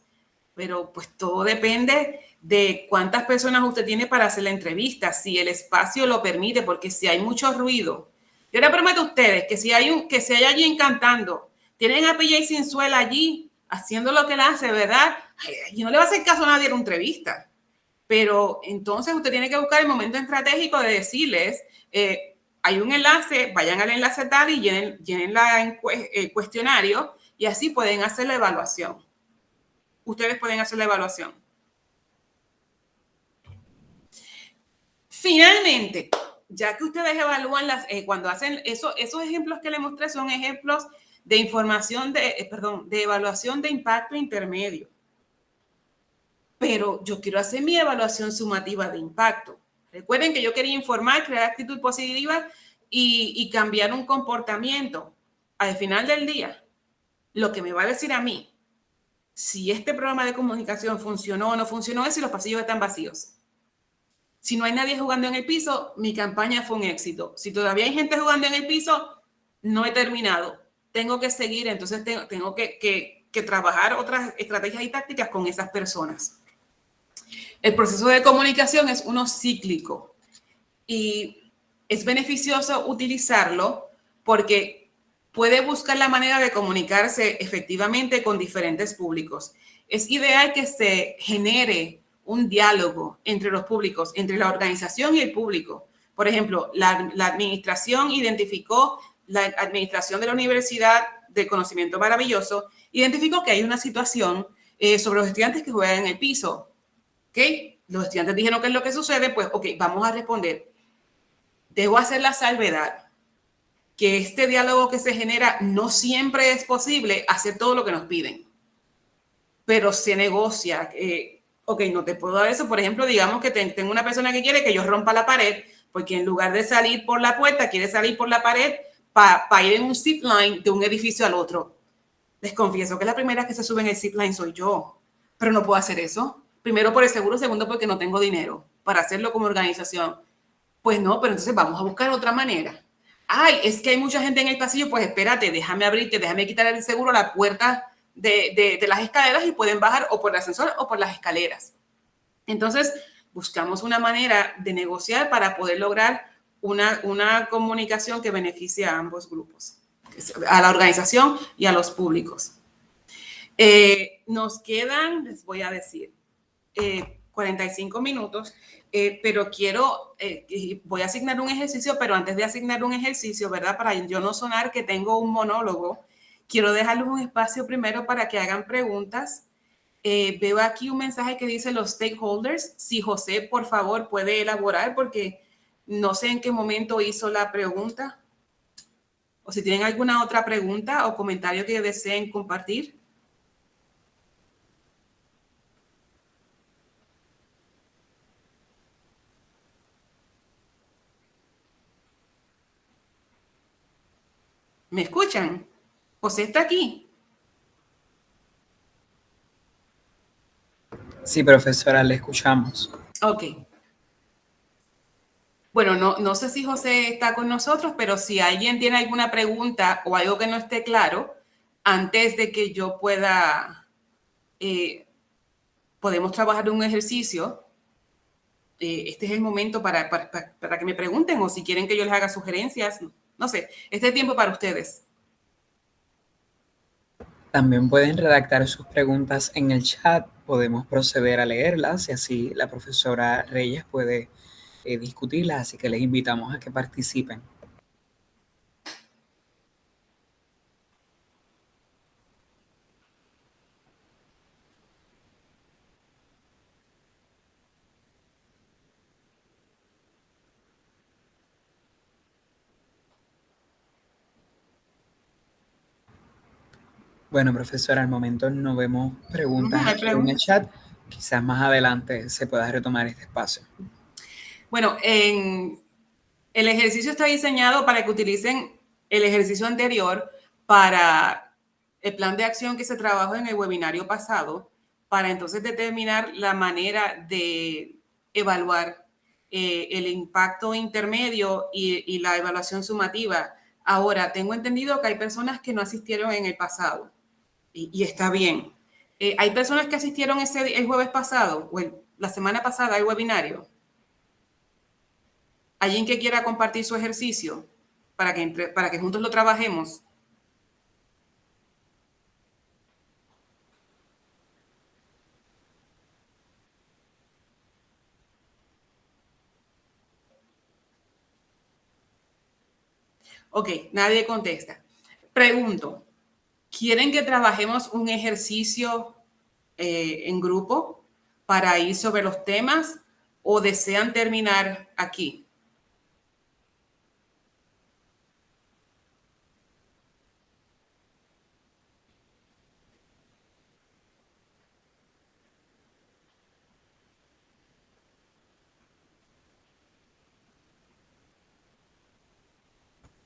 Speaker 2: pero pues todo depende de cuántas personas usted tiene para hacer la entrevista, si el espacio lo permite, porque si hay mucho ruido. Yo les prometo a ustedes que si hay alguien cantando, tienen a PJ Sinzuela allí haciendo lo que él hace, ¿verdad? Y no le va a hacer caso a nadie en una entrevista. Pero entonces usted tiene que buscar el momento estratégico de decirles, hay un enlace, vayan al enlace tal y llenen el cuestionario y así pueden hacer la evaluación. Ustedes pueden hacer la evaluación. Finalmente, ya que ustedes evalúan cuando hacen esos ejemplos que les mostré son ejemplos de información de evaluación de impacto intermedio. Pero yo quiero hacer mi evaluación sumativa de impacto. Recuerden que yo quería informar, crear actitud positiva y cambiar un comportamiento. Al final del día, lo que me va a decir a mí si este programa de comunicación funcionó o no funcionó es si los pasillos están vacíos. Si no hay nadie jugando en el piso, mi campaña fue un éxito. Si todavía hay gente jugando en el piso, no he terminado. Tengo que seguir, entonces tengo que trabajar otras estrategias y tácticas con esas personas. El proceso de comunicación es uno cíclico y es beneficioso utilizarlo porque puede buscar la manera de comunicarse efectivamente con diferentes públicos. Es ideal que se genere un diálogo entre los públicos, entre la organización y el público. Por ejemplo, la administración identificó, la administración de la Universidad de Conocimiento Maravilloso identificó que hay una situación sobre los estudiantes que juegan en el piso. ¿Ok? Los estudiantes dijeron qué es lo que sucede, pues, ok, vamos a responder. Debo hacer la salvedad que este diálogo que se genera no siempre es posible hacer todo lo que nos piden, pero se negocia. Ok, no te puedo dar eso. Por ejemplo, digamos que tengo una persona que quiere que yo rompa la pared, porque en lugar de salir por la puerta, quiere salir por la pared para ir en un zip line de un edificio al otro. Les confieso que la primera que se sube en el zip line soy yo, pero no puedo hacer eso. Primero por el seguro, segundo porque no tengo dinero para hacerlo como organización. Pues no, pero entonces vamos a buscar otra manera. Ay, es que hay mucha gente en el pasillo, pues espérate, déjame abrirte, déjame quitar el seguro a la puerta de las escaleras y pueden bajar o por el ascensor o por las escaleras. Entonces, buscamos una manera de negociar para poder lograr una comunicación que beneficie a ambos grupos, a la organización y a los públicos. Nos quedan, les voy a decir, 45 minutos, pero voy a asignar un ejercicio, pero antes de asignar un ejercicio, ¿verdad? Para yo no sonar que tengo un monólogo, quiero dejarles un espacio primero para que hagan preguntas. Veo aquí un mensaje que dice los stakeholders. Si José, por favor, puede elaborar porque no sé en qué momento hizo la pregunta. O si tienen alguna otra pregunta o comentario que deseen compartir. ¿Me escuchan? José está aquí.
Speaker 1: Sí, profesora, le escuchamos.
Speaker 2: Ok. Bueno, no sé si José está con nosotros, pero si alguien tiene alguna pregunta o algo que no esté claro, antes de que yo pueda, podemos trabajar un ejercicio. Este es el momento para que me pregunten o si quieren que yo les haga sugerencias. No sé, este es tiempo para ustedes.
Speaker 1: También pueden redactar sus preguntas en el chat, podemos proceder a leerlas y así la profesora Reyes puede discutirlas, así que les invitamos a que participen. Bueno, profesora, al momento no vemos preguntas aquí en el chat. Quizás más adelante se pueda retomar este espacio.
Speaker 2: Bueno, el ejercicio está diseñado para que utilicen el ejercicio anterior para el plan de acción que se trabajó en el webinario pasado, para entonces determinar la manera de evaluar el impacto intermedio y la evaluación sumativa. Ahora, tengo entendido que hay personas que no asistieron en el pasado y está bien. ¿Hay personas que asistieron el jueves pasado o la semana pasada al webinario? ¿Alguien que quiera compartir su ejercicio para que juntos lo trabajemos? Ok, nadie contesta. Pregunto, ¿quieren que trabajemos un ejercicio en grupo para ir sobre los temas o desean terminar aquí?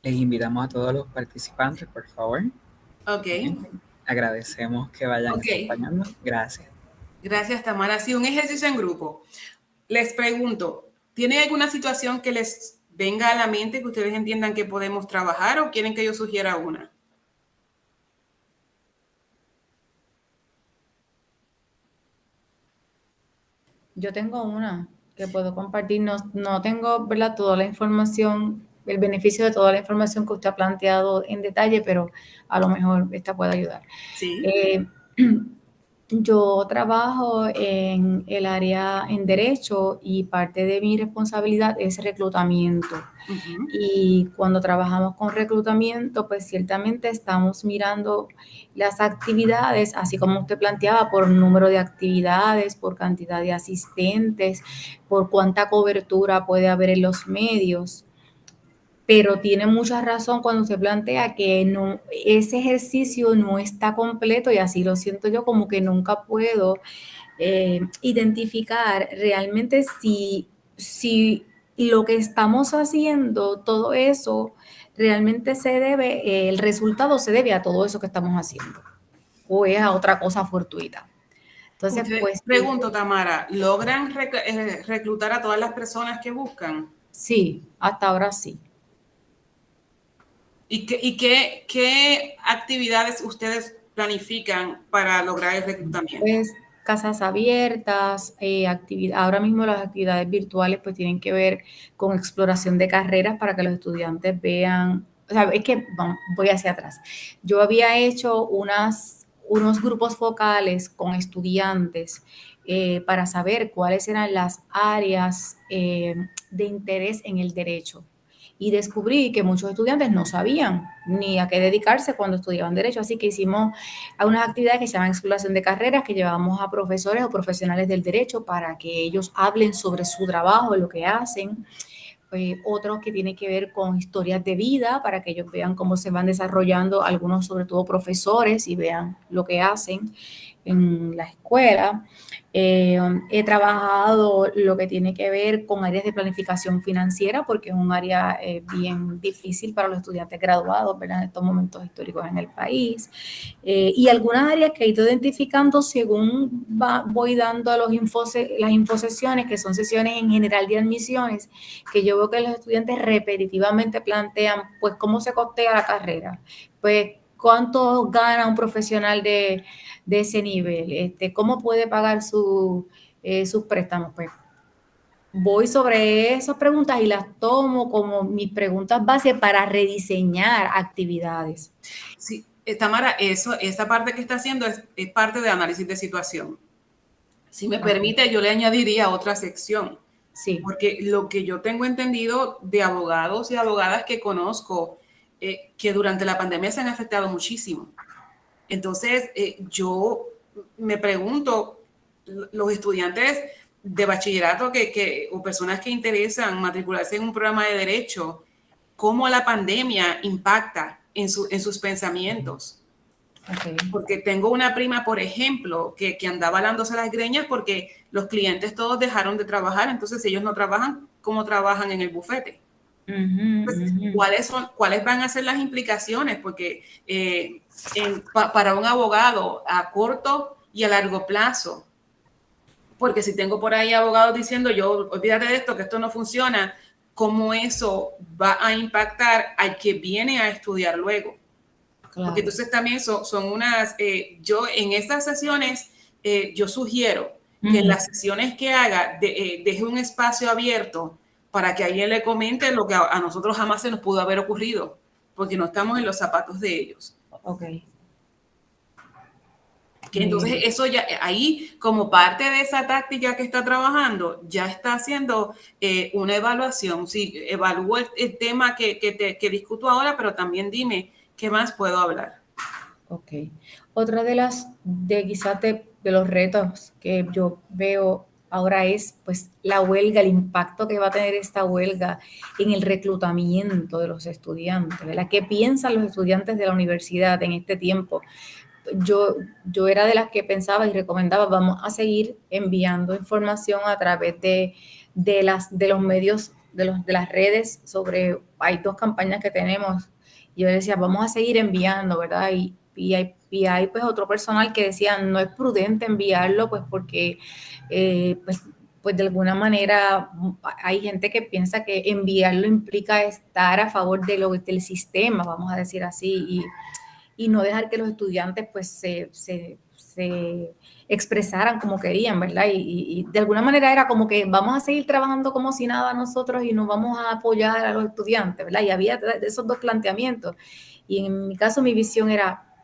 Speaker 1: Les invitamos a todos los participantes, por favor.
Speaker 2: Ok.
Speaker 1: Agradecemos que vayan acompañando. Gracias.
Speaker 2: Gracias, Tamara. Sí, un ejercicio en grupo. Les pregunto, ¿tienen alguna situación que les venga a la mente que ustedes entiendan que podemos trabajar o quieren que yo sugiera una?
Speaker 3: Yo tengo una que puedo compartir. No tengo, ¿verdad?, toda la información, el beneficio de toda la información que usted ha planteado en detalle, pero a lo mejor esta puede ayudar.
Speaker 2: Sí.
Speaker 3: Yo trabajo en el área en derecho y parte de mi responsabilidad es reclutamiento.
Speaker 2: Uh-huh.
Speaker 3: Y cuando trabajamos con reclutamiento, pues ciertamente estamos mirando las actividades, así como usted planteaba, por número de actividades, por cantidad de asistentes, por cuánta cobertura puede haber en los medios. Pero tiene mucha razón cuando usted plantea que no, ese ejercicio no está completo y así lo siento yo, como que nunca puedo identificar realmente si lo que estamos haciendo, todo eso, realmente se debe, el resultado se debe a todo eso que estamos haciendo o es a otra cosa fortuita. Entonces, pues...
Speaker 2: Pregunto, Tamara, ¿logran reclutar a todas las personas que buscan?
Speaker 3: Sí, hasta ahora sí.
Speaker 2: ¿Y qué actividades ustedes planifican para lograr el reclutamiento?
Speaker 3: Pues casas abiertas, ahora mismo las actividades virtuales pues tienen que ver con exploración de carreras para que los estudiantes vean, o sea, es que voy hacia atrás. Yo había hecho unos grupos focales con estudiantes para saber cuáles eran las áreas de interés en el derecho. Y descubrí que muchos estudiantes no sabían ni a qué dedicarse cuando estudiaban derecho, así que hicimos unas actividades que se llaman exploración de carreras, que llevamos a profesores o profesionales del derecho para que ellos hablen sobre su trabajo, lo que hacen. Otros que tienen que ver con historias de vida, para que ellos vean cómo se van desarrollando, algunos sobre todo profesores, y vean lo que hacen en la escuela. He trabajado lo que tiene que ver con áreas de planificación financiera, porque es un área bien difícil para los estudiantes graduados, ¿verdad? En estos momentos históricos en el país. Y algunas áreas que he ido identificando según voy dando a las infosesiones, que son sesiones en general de admisiones, que yo veo que los estudiantes repetitivamente plantean, pues, ¿cómo se costea la carrera? Pues, ¿cuánto gana un profesional de ese nivel? ¿Cómo puede pagar sus préstamos? Pues voy sobre esas preguntas y las tomo como mis preguntas base para rediseñar actividades.
Speaker 2: Sí, Tamara, esa parte que está haciendo es parte de análisis de situación. Si me permite, yo le añadiría otra sección.
Speaker 3: Sí.
Speaker 2: Porque lo que yo tengo entendido de abogados y abogadas que conozco, que durante la pandemia se han afectado muchísimo. Entonces, yo me pregunto, los estudiantes de bachillerato o personas que interesan matricularse en un programa de derecho, ¿cómo la pandemia impacta en sus pensamientos?
Speaker 3: Okay.
Speaker 2: Porque tengo una prima, por ejemplo, que andaba alándose las greñas porque los clientes todos dejaron de trabajar, entonces si ellos no trabajan, ¿cómo trabajan en el bufete? Entonces, ¿cuáles van a ser las implicaciones? Porque para un abogado a corto y a largo plazo, porque si tengo por ahí abogados diciendo, yo olvídate de esto, que esto no funciona, ¿cómo eso va a impactar al que viene a estudiar luego? Claro. Porque entonces también son unas, yo en estas sesiones, yo sugiero que en las sesiones que haga, deje un espacio abierto para que alguien le comente lo que a nosotros jamás se nos pudo haber ocurrido, porque no estamos en los zapatos de ellos.
Speaker 3: Ok.
Speaker 2: Que entonces eso ya, ahí como parte de esa táctica que está trabajando, ya está haciendo una evaluación. Sí, evalúo el tema que discuto ahora, pero también dime qué más puedo hablar.
Speaker 3: Ok. Otra quizás de los retos que yo veo ahora es, pues, la huelga, el impacto que va a tener esta huelga en el reclutamiento de los estudiantes, ¿verdad? ¿Qué piensan los estudiantes de la universidad en este tiempo? Yo era de las que pensaba y recomendaba, vamos a seguir enviando información a través de los medios, de las redes hay 2 campañas que tenemos. Yo decía, vamos a seguir enviando, ¿verdad? Y hay pues otro personal que decía, no es prudente enviarlo, pues porque pues de alguna manera hay gente que piensa que enviarlo implica estar a favor del sistema, vamos a decir así, y no dejar que los estudiantes pues se expresaran como querían, ¿verdad? Y de alguna manera era como que vamos a seguir trabajando como si nada nosotros y nos vamos a apoyar a los estudiantes, ¿verdad? Y había esos 2 planteamientos. Y en mi caso mi visión era,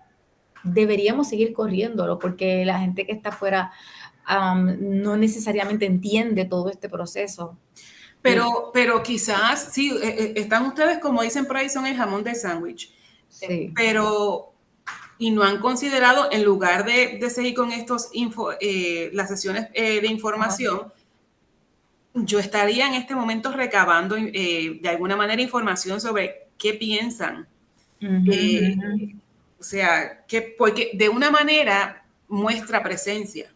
Speaker 3: deberíamos seguir corriéndolo porque la gente que está afuera no necesariamente entiende todo este proceso.
Speaker 2: Pero quizás, sí, están ustedes, como dicen por ahí, son el jamón del sándwich. Sí. Pero, y no han considerado, en lugar de seguir con las sesiones de información, yo estaría en este momento recabando de alguna manera información sobre qué piensan. O sea, porque de una manera muestra presencia.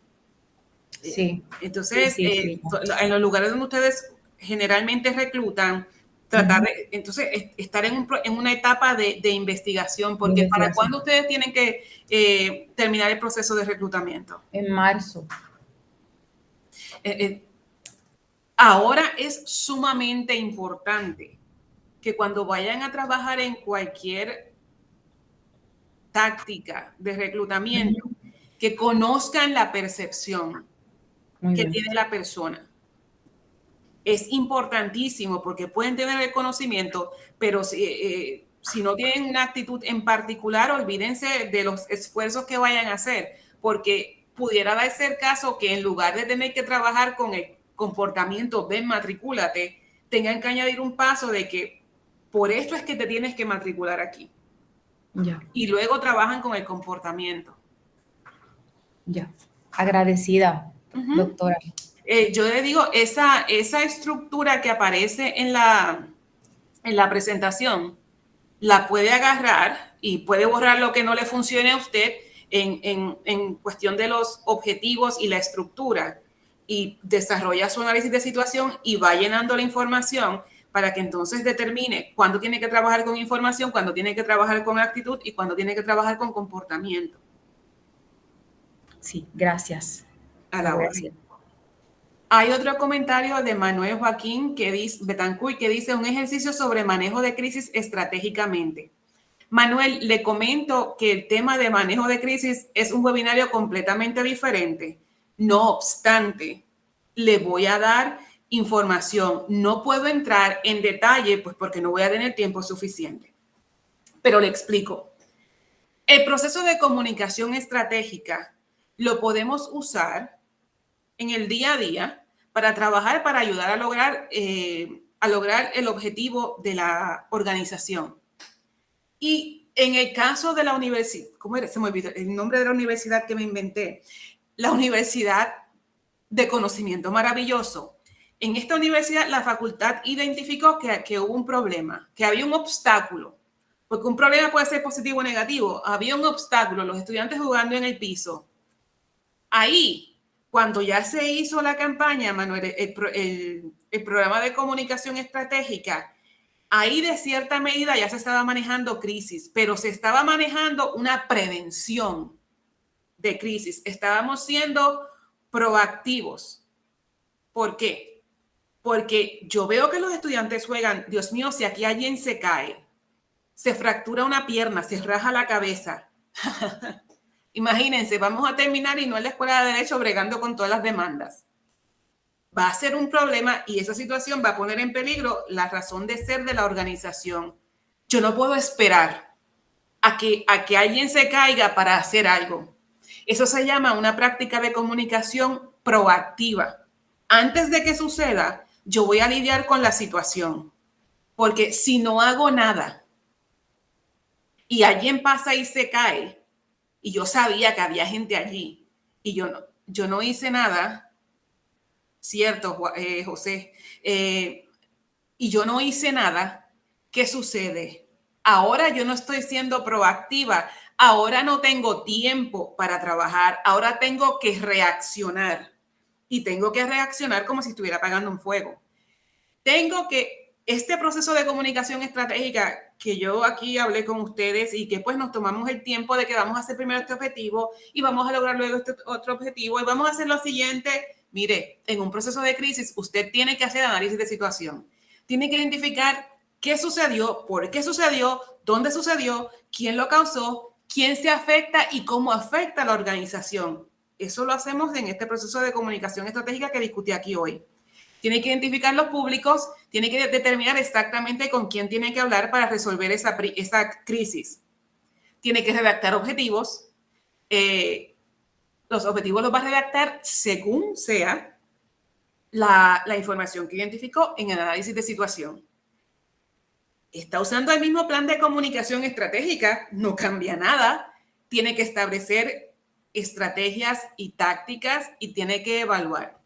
Speaker 3: Sí.
Speaker 2: Entonces, sí. En los lugares donde ustedes generalmente reclutan, tratar de, entonces, estar en una etapa de investigación, porque ¿para cuándo ustedes tienen que terminar el proceso de reclutamiento?
Speaker 3: En marzo.
Speaker 2: Ahora es sumamente importante que cuando vayan a trabajar en cualquier táctica de reclutamiento, que conozcan la percepción que tiene la persona. Es importantísimo porque pueden tener el conocimiento, pero si no tienen una actitud en particular, olvídense de los esfuerzos que vayan a hacer, porque pudiera darse el caso que en lugar de tener que trabajar con el comportamiento ven, matricúlate, tengan que añadir un paso de que por esto es que te tienes que matricular aquí.
Speaker 3: Ya.
Speaker 2: Y luego trabajan con el comportamiento.
Speaker 3: Ya. Agradecida, doctora.
Speaker 2: Yo le digo, esa estructura que aparece en la presentación, la puede agarrar y puede borrar lo que no le funcione a usted en cuestión de los objetivos y la estructura, y desarrolla su análisis de situación y va llenando la información para que entonces determine cuándo tiene que trabajar con información, cuándo tiene que trabajar con actitud y cuándo tiene que trabajar con comportamiento.
Speaker 3: Sí, gracias.
Speaker 2: A la orden. Hay otro comentario de Manuel Joaquín Betancourt que dice un ejercicio sobre manejo de crisis estratégicamente. Manuel, le comento que el tema de manejo de crisis es un webinario completamente diferente. No obstante, le voy a dar información. No puedo entrar en detalle, pues porque no voy a tener tiempo suficiente. Pero le explico. El proceso de comunicación estratégica lo podemos usar en el día a día para trabajar, para ayudar a lograr el objetivo de la organización. Y en el caso de la universidad, ¿cómo era? Se me olvidó el nombre de la universidad que me inventé. La Universidad de Conocimiento Maravilloso. En esta universidad, la facultad identificó que hubo un problema, que había un obstáculo, porque un problema puede ser positivo o negativo. Había un obstáculo, los estudiantes jugando en el piso. Ahí, cuando ya se hizo la campaña, Manuel, el programa de comunicación estratégica, ahí de cierta medida ya se estaba manejando crisis, pero se estaba manejando una prevención de crisis. Estábamos siendo proactivos. ¿Por qué? Porque yo veo que los estudiantes juegan, Dios mío, si aquí alguien se cae, se fractura una pierna, se raja la cabeza. Imagínense, vamos a terminar y no en la escuela de derecho bregando con todas las demandas. Va a ser un problema y esa situación va a poner en peligro la razón de ser de la organización. Yo no puedo esperar a que alguien se caiga para hacer algo. Eso se llama una práctica de comunicación proactiva. Antes de que suceda, yo voy a lidiar con la situación. Porque si no hago nada y alguien pasa y se cae, y yo sabía que había gente allí, y yo no hice nada, ¿cierto, José? Y yo no hice nada, ¿qué sucede? Ahora yo no estoy siendo proactiva, ahora no tengo tiempo para trabajar, ahora tengo que reaccionar. Y tengo que reaccionar como si estuviera apagando un fuego. Este proceso de comunicación estratégica que yo aquí hablé con ustedes y que pues nos tomamos el tiempo de que vamos a hacer primero este objetivo y vamos a lograr luego este otro objetivo y vamos a hacer lo siguiente. Mire, en un proceso de crisis usted tiene que hacer análisis de situación. Tiene que identificar qué sucedió, por qué sucedió, dónde sucedió, quién lo causó, quién se afecta y cómo afecta a la organización. Eso lo hacemos en este proceso de comunicación estratégica que discutí aquí hoy. Tiene que identificar los públicos, tiene que determinar exactamente con quién tiene que hablar para resolver esa crisis. Tiene que redactar objetivos. Los objetivos los va a redactar según sea la información que identificó en el análisis de situación. Está usando el mismo plan de comunicación estratégica, no cambia nada. Tiene que establecer estrategias y tácticas y tiene que evaluar.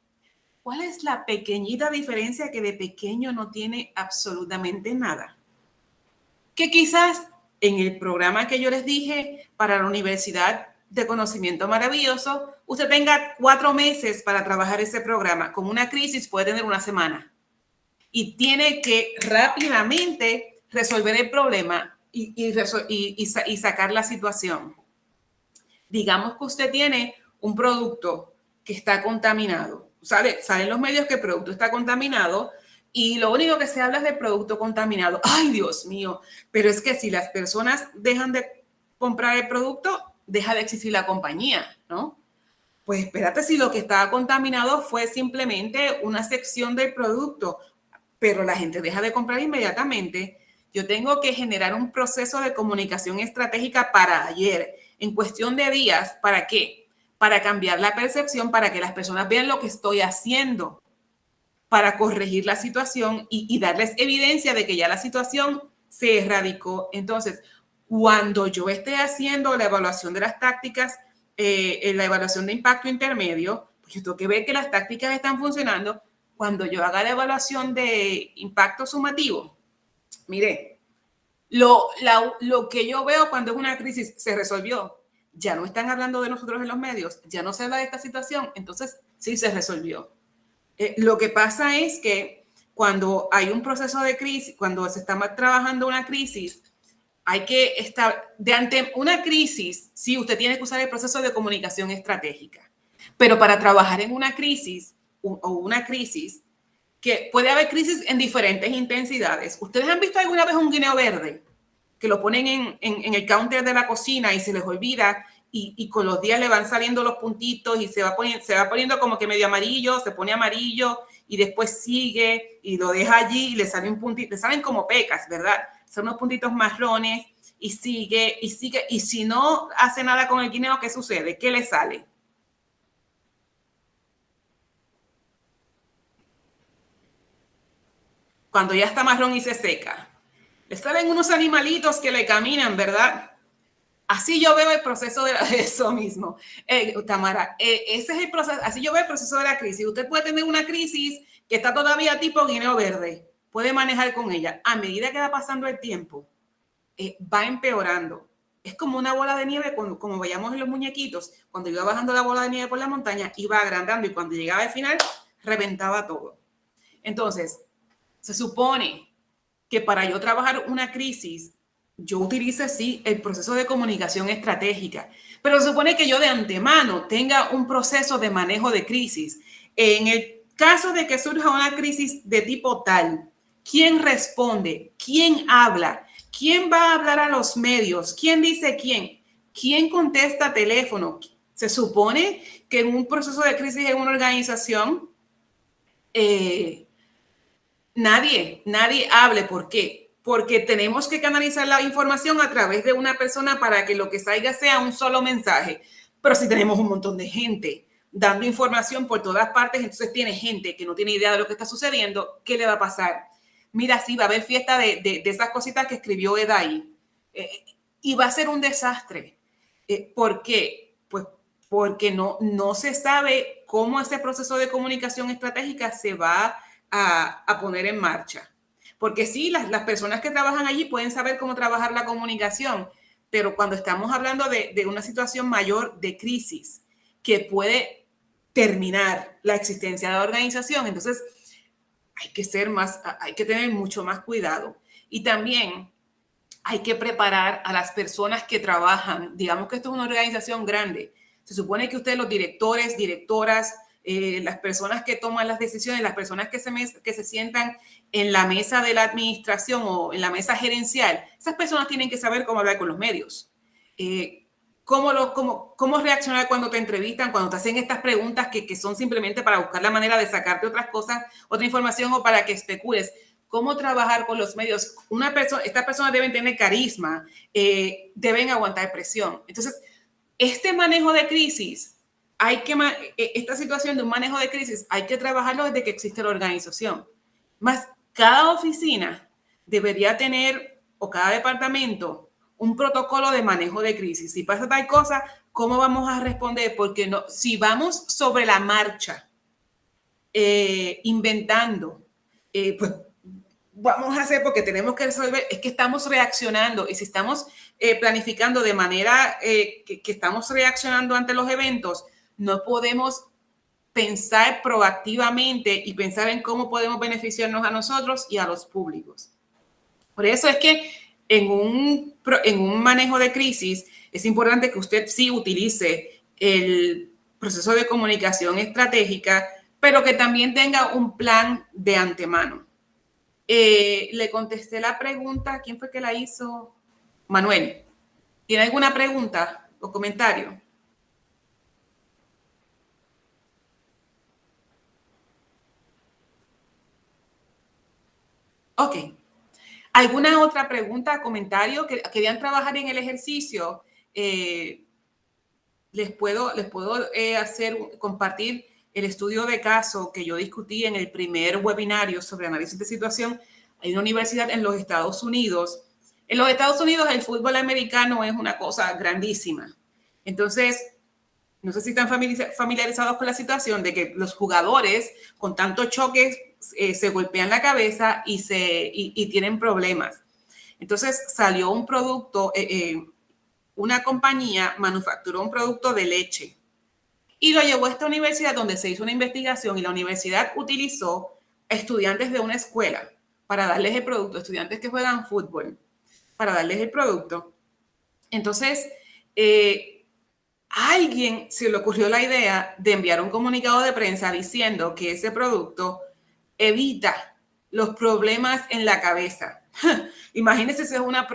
Speaker 2: ¿Cuál es la pequeñita diferencia que de pequeño no tiene absolutamente nada? Que quizás en el programa que yo les dije para la Universidad de Conocimiento Maravilloso, usted tenga 4 meses para trabajar ese programa. Con una crisis puede tener una semana. Y tiene que rápidamente resolver el problema y sacar la situación. Digamos que usted tiene un producto que está contaminado. Salen los medios que el producto está contaminado y lo único que se habla es de producto contaminado. ¡Ay, Dios mío! Pero es que si las personas dejan de comprar el producto, deja de existir la compañía, ¿no? Pues espérate, si lo que estaba contaminado fue simplemente una sección del producto, pero la gente deja de comprar inmediatamente. Yo tengo que generar un proceso de comunicación estratégica para ayer, en cuestión de días. ¿Para qué? para cambiar la percepción, para que las personas vean lo que estoy haciendo, para corregir la situación y darles evidencia de que ya la situación se erradicó. Entonces, cuando yo esté haciendo la evaluación de las tácticas, la evaluación de impacto intermedio, pues yo tengo que ver que las tácticas están funcionando. Cuando yo haga la evaluación de impacto sumativo, mire, lo que yo veo cuando es una crisis se resolvió. Ya no están hablando de nosotros en los medios, ya no se habla de esta situación, entonces sí se resolvió. Lo que pasa es que cuando hay un proceso de crisis, cuando se está trabajando una crisis, hay que estar de ante una crisis, sí, usted tiene que usar el proceso de comunicación estratégica. Pero para trabajar en una crisis o una crisis, que puede haber crisis en diferentes intensidades. ¿Ustedes han visto alguna vez un guineo verde? Que lo ponen en el counter de la cocina y se les olvida y con los días le van saliendo los puntitos y se va poniendo como que medio amarillo, se pone amarillo y después sigue y lo deja allí y le sale un puntito, le salen como pecas, ¿verdad? Son unos puntitos marrones y sigue y sigue. Y si no hace nada con el guineo, ¿qué sucede? ¿Qué le sale? Cuando ya está marrón y se seca. Le salen unos animalitos que le caminan, ¿verdad? Así yo veo el proceso de eso mismo. Tamara, ese es el proceso, así yo veo el proceso de la crisis. Usted puede tener una crisis que está todavía tipo guineo verde, puede manejar con ella. A medida que va pasando el tiempo, va empeorando. Es como una bola de nieve, como veíamos en los muñequitos, cuando iba bajando la bola de nieve por la montaña, iba agrandando y cuando llegaba al final, reventaba todo. Entonces, se supone que para yo trabajar una crisis, yo utilice, sí, el proceso de comunicación estratégica, pero se supone que yo de antemano tenga un proceso de manejo de crisis. En el caso de que surja una crisis de tipo tal, ¿quién responde? ¿Quién habla? ¿Quién va a hablar a los medios? ¿Quién dice quién? ¿Quién contesta teléfono? Se supone que en un proceso de crisis en una organización, nadie hable. ¿Por qué? Porque tenemos que canalizar la información a través de una persona para que lo que salga sea un solo mensaje. Pero si tenemos un montón de gente dando información por todas partes, entonces tiene gente que no tiene idea de lo que está sucediendo, ¿qué le va a pasar? Mira, sí, va a haber fiesta de esas cositas que escribió Edai. Y va a ser un desastre. ¿Por qué? Pues porque no se sabe cómo ese proceso de comunicación estratégica se va a poner en marcha. Porque sí, las personas que trabajan allí pueden saber cómo trabajar la comunicación, pero cuando estamos hablando de una situación mayor de crisis que puede terminar la existencia de la organización, entonces hay que tener mucho más cuidado. Y también hay que preparar a las personas que trabajan. Digamos que esto es una organización grande. Se supone que ustedes, los directores, directoras, las personas que toman las decisiones, las personas que se sientan en la mesa de la administración o en la mesa gerencial, esas personas tienen que saber cómo hablar con los medios. Cómo reaccionar cuando te entrevistan, cuando te hacen estas preguntas que son simplemente para buscar la manera de sacarte otras cosas, otra información o para que especules. Cómo trabajar con los medios. Estas personas deben tener carisma, deben aguantar presión. Entonces, este manejo de crisis, esta situación de un manejo de crisis, hay que trabajarlo desde que existe la organización. Más, cada oficina debería tener, o cada departamento, un protocolo de manejo de crisis. Si pasa tal cosa, ¿cómo vamos a responder? Porque no, si vamos sobre la marcha, inventando, pues vamos a hacer porque tenemos que resolver, es que estamos reaccionando y si estamos planificando de manera que estamos reaccionando ante los eventos, no podemos pensar proactivamente y pensar en cómo podemos beneficiarnos a nosotros y a los públicos. Por eso es que en un manejo de crisis es importante que usted sí utilice el proceso de comunicación estratégica, pero que también tenga un plan de antemano. Le contesté la pregunta. ¿Quién fue que la hizo? Manuel. ¿Tiene alguna pregunta o comentario? Ok. ¿Alguna otra pregunta, comentario? ¿Querían trabajar en el ejercicio? les puedo compartir el estudio de caso que yo discutí en el primer webinario sobre análisis de situación. Hay una universidad en los Estados Unidos. En los Estados Unidos el fútbol americano es una cosa grandísima. Entonces, no sé si están familiarizados con la situación de que los jugadores con tantos choques se golpean la cabeza y tienen problemas. Entonces salió un producto, una compañía manufacturó un producto de leche y lo llevó a esta universidad donde se hizo una investigación y la universidad utilizó estudiantes de una escuela para darles el producto, estudiantes que juegan fútbol, para darles el producto. Entonces, a alguien se le ocurrió la idea de enviar un comunicado de prensa diciendo que ese producto evita los problemas en la cabeza. Imagínense, si es una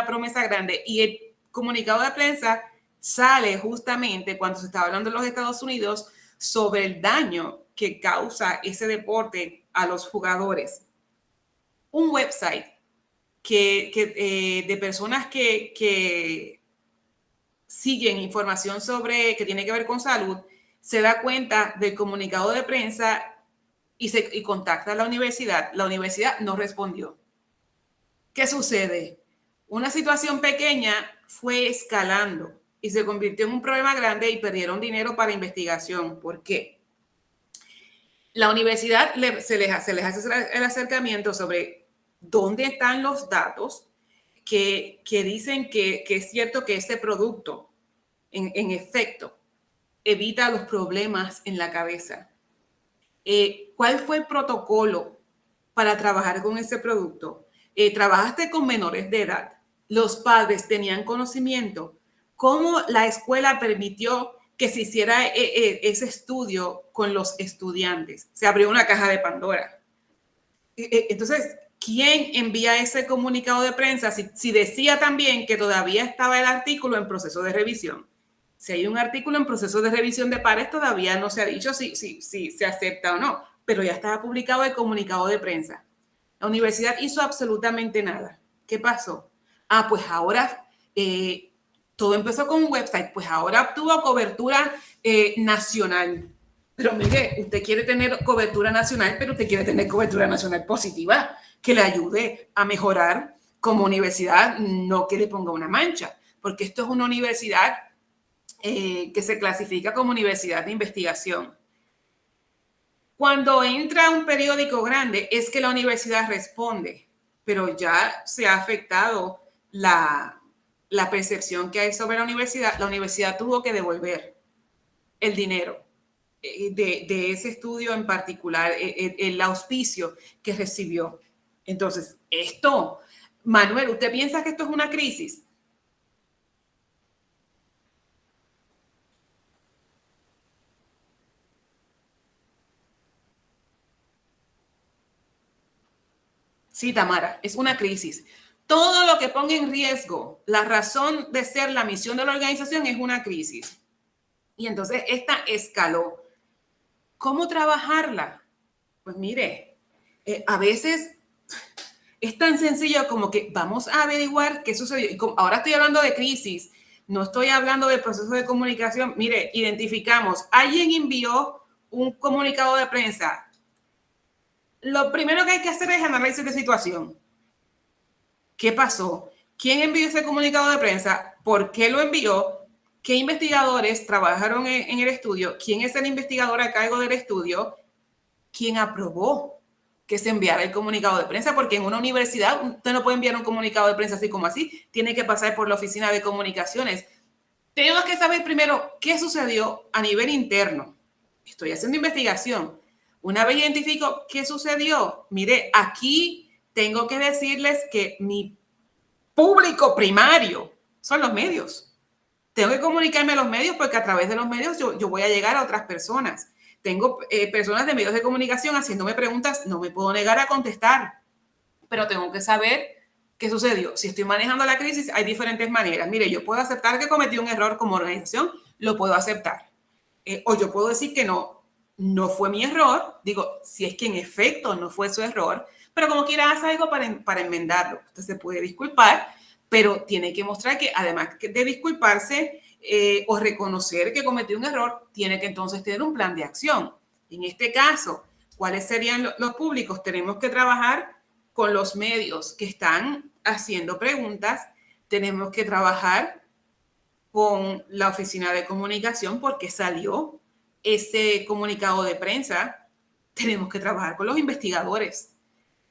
Speaker 2: promesa grande. Y el comunicado de prensa sale justamente cuando se está hablando en los Estados Unidos sobre el daño que causa ese deporte a los jugadores. Un website de personas que siguen información que tiene que ver con salud, se da cuenta del comunicado de prensa y contacta a la universidad. La universidad no respondió. ¿Qué sucede? Una situación pequeña fue escalando y se convirtió en un problema grande y perdieron dinero para investigación. ¿Por qué? La universidad se les hace el acercamiento sobre dónde están los datos que dicen que es cierto que ese producto, en efecto, evita los problemas en la cabeza. ¿Cuál fue el protocolo para trabajar con ese producto? Trabajaste con menores de edad. Los padres tenían conocimiento. ¿Cómo la escuela permitió que se hiciera ese estudio con los estudiantes? Se abrió una caja de Pandora. Entonces, ¿quién envía ese comunicado de prensa si decía también que todavía estaba el artículo en proceso de revisión? Si hay un artículo en proceso de revisión de pares, todavía no se ha dicho si se acepta o no, pero ya estaba publicado el comunicado de prensa. La universidad hizo absolutamente nada. ¿Qué pasó? Pues ahora todo empezó con un website, pues ahora obtuvo cobertura nacional. Pero mire, usted quiere tener cobertura nacional, pero usted quiere tener cobertura nacional positiva, que le ayude a mejorar como universidad, no que le ponga una mancha, porque esto es una universidad que se clasifica como universidad de investigación. Cuando entra un periódico grande es que la universidad responde, pero ya se ha afectado la percepción que hay sobre la universidad. La universidad tuvo que devolver el dinero de ese estudio en particular, el auspicio que recibió. Entonces, Manuel, ¿usted piensa que esto es una crisis? Sí, Tamara, es una crisis. Todo lo que ponga en riesgo la razón de ser, la misión de la organización, es una crisis. Y entonces esta escaló. ¿Cómo trabajarla? Pues mire, a veces es tan sencillo como que vamos a averiguar qué sucedió. Y ahora estoy hablando de crisis, no estoy hablando del proceso de comunicación. Mire, identificamos, alguien envió un comunicado de prensa. Lo primero que hay que hacer es análisis de situación. ¿Qué pasó? ¿Quién envió ese comunicado de prensa? ¿Por qué lo envió? ¿Qué investigadores trabajaron en el estudio? ¿Quién es el investigador a cargo del estudio? ¿Quién aprobó que se enviara el comunicado de prensa? Porque en una universidad usted no puede enviar un comunicado de prensa así como así. Tiene que pasar por la oficina de comunicaciones. Tenemos que saber primero qué sucedió a nivel interno. Estoy haciendo investigación. Una vez identifico qué sucedió, mire, aquí tengo que decirles que mi público primario son los medios. Tengo que comunicarme a los medios porque a través de los medios yo voy a llegar a otras personas. Tengo personas de medios de comunicación haciéndome preguntas, no me puedo negar a contestar, pero tengo que saber qué sucedió. Si estoy manejando la crisis, hay diferentes maneras. Mire, yo puedo aceptar que cometí un error como organización, lo puedo aceptar. O yo puedo decir que no fue mi error. Digo, si es que en efecto no fue su error, pero como quiera hace algo para enmendarlo. Usted se puede disculpar, pero tiene que mostrar que además de disculparse, o reconocer que cometió un error, tiene que entonces tener un plan de acción. En este caso, ¿cuáles serían los públicos? Tenemos que trabajar con los medios que están haciendo preguntas, tenemos que trabajar con la oficina de comunicación porque salió ese comunicado de prensa, tenemos que trabajar con los investigadores,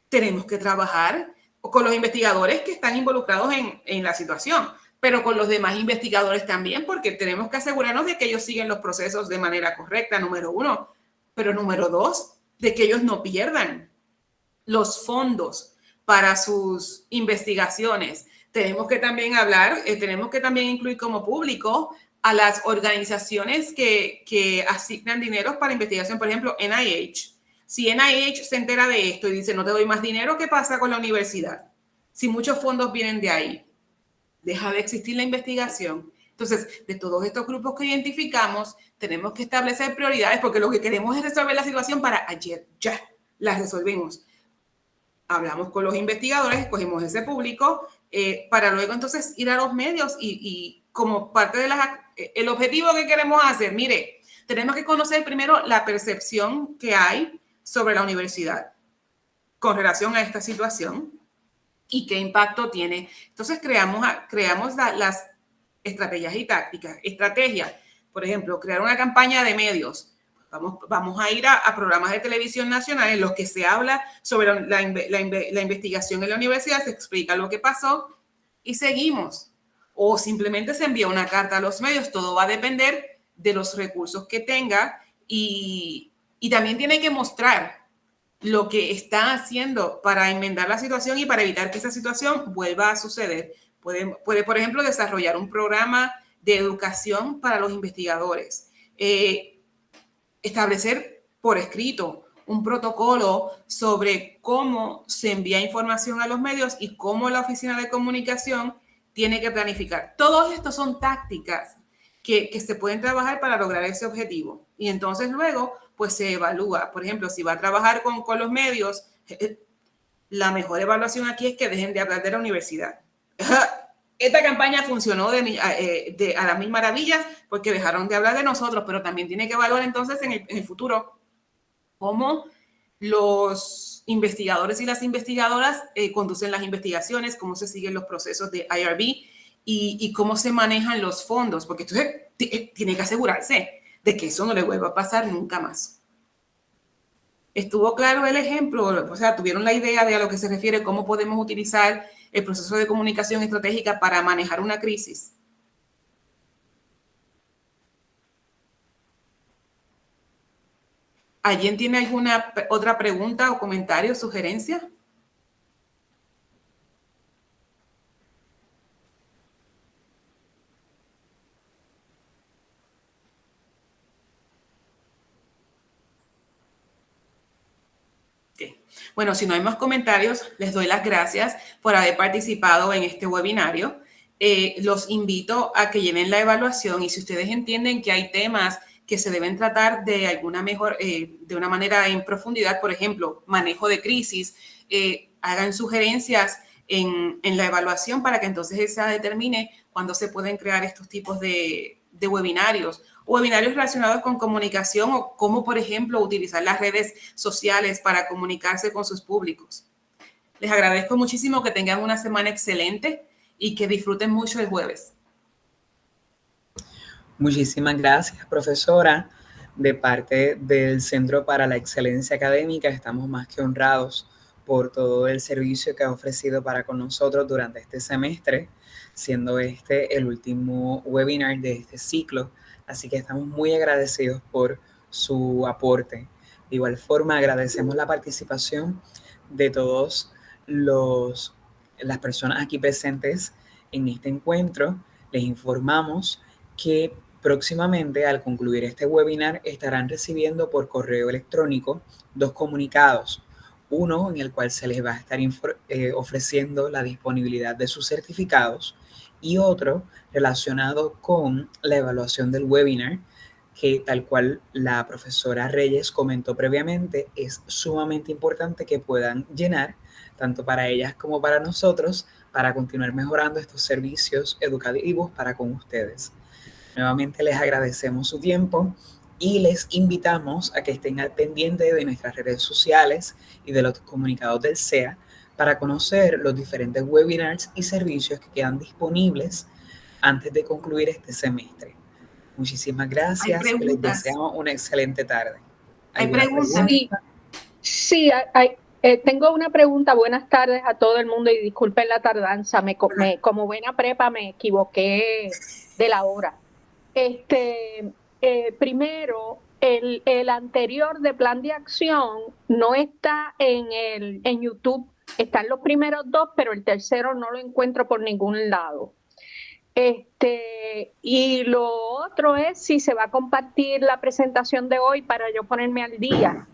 Speaker 2: tenemos que trabajar con los investigadores que están involucrados en la situación, pero con los demás investigadores también, porque tenemos que asegurarnos de que ellos siguen los procesos de manera correcta, número uno, pero número dos, de que ellos no pierdan los fondos para sus investigaciones. Tenemos que también hablar, tenemos que también incluir como público a las organizaciones que asignan dinero para investigación, por ejemplo, NIH. Si NIH se entera de esto y dice, no te doy más dinero, ¿qué pasa con la universidad? Si muchos fondos vienen de ahí, deja de existir la investigación. Entonces, de todos estos grupos que identificamos, tenemos que establecer prioridades porque lo que queremos es resolver la situación para ayer, ya, la resolvimos. Hablamos con los investigadores, escogimos ese público para luego entonces ir a los medios y como parte de el objetivo que queremos hacer, mire, tenemos que conocer primero la percepción que hay sobre la universidad con relación a esta situación y qué impacto tiene. Entonces creamos las estrategias y tácticas. Estrategia, por ejemplo, crear una campaña de medios. Vamos a ir a programas de televisión nacional en los que se habla sobre la investigación en la universidad, se explica lo que pasó y seguimos. O simplemente se envía una carta a los medios. Todo va a depender de los recursos que tenga y también tiene que mostrar lo que está haciendo para enmendar la situación y para evitar que esa situación vuelva a suceder. Puede por ejemplo, desarrollar un programa de educación para los investigadores. Establecer por escrito un protocolo sobre cómo se envía información a los medios y cómo la oficina de comunicación tiene que planificar. Todos estos son tácticas que se pueden trabajar para lograr ese objetivo. Y entonces luego, pues se evalúa. Por ejemplo, si va a trabajar con los medios, la mejor evaluación aquí es que dejen de hablar de la universidad. Esta campaña funcionó a las mil maravillas porque dejaron de hablar de nosotros, pero también tiene que evaluar entonces en el futuro cómo los investigadores y las investigadoras conducen las investigaciones, cómo se siguen los procesos de IRB y cómo se manejan los fondos, porque entonces tiene que asegurarse de que eso no le vuelva a pasar nunca más. ¿Estuvo claro el ejemplo? O sea, ¿tuvieron la idea de a lo que se refiere, cómo podemos utilizar el proceso de comunicación estratégica para manejar una crisis? ¿Alguien tiene alguna otra pregunta o comentario, sugerencia? Bueno, si no hay más comentarios, les doy las gracias por haber participado en este webinario. Los invito a que llenen la evaluación y si ustedes entienden que hay temas que se deben tratar de de una manera en profundidad, por ejemplo, manejo de crisis, hagan sugerencias en la evaluación para que entonces esa determine cuándo se pueden crear estos tipos de webinarios relacionados con comunicación o cómo, por ejemplo, utilizar las redes sociales para comunicarse con sus públicos. Les agradezco muchísimo, que tengan una semana excelente y que disfruten mucho el jueves.
Speaker 1: Muchísimas gracias, profesora. De parte del Centro para la Excelencia Académica, estamos más que honrados por todo el servicio que ha ofrecido para con nosotros durante este semestre, siendo este el último webinar de este ciclo. Así que estamos muy agradecidos por su aporte. De igual forma, agradecemos la participación de todas las personas aquí presentes en este encuentro. Les informamos que próximamente, al concluir este webinar, estarán recibiendo por correo electrónico 2 comunicados. Uno en el cual se les va a estar ofreciendo la disponibilidad de sus certificados y otro relacionado con la evaluación del webinar, que tal cual la profesora Reyes comentó previamente, es sumamente importante que puedan llenar, tanto para ellas como para nosotros, para continuar mejorando estos servicios educativos para con ustedes. Nuevamente les agradecemos su tiempo y les invitamos a que estén al pendiente de nuestras redes sociales y de los comunicados del SEA para conocer los diferentes webinars y servicios que quedan disponibles antes de concluir este semestre. Muchísimas gracias y les deseamos una excelente tarde.
Speaker 2: ¿Hay preguntas?
Speaker 4: Sí, tengo una pregunta. Buenas tardes a todo el mundo y disculpen la tardanza. Como buena prepa me equivoqué de la hora. Primero, el anterior de plan de acción no está en YouTube. Están los primeros dos, pero el tercero no lo encuentro por ningún lado. Y lo otro es si se va a compartir la presentación de hoy para yo ponerme al día.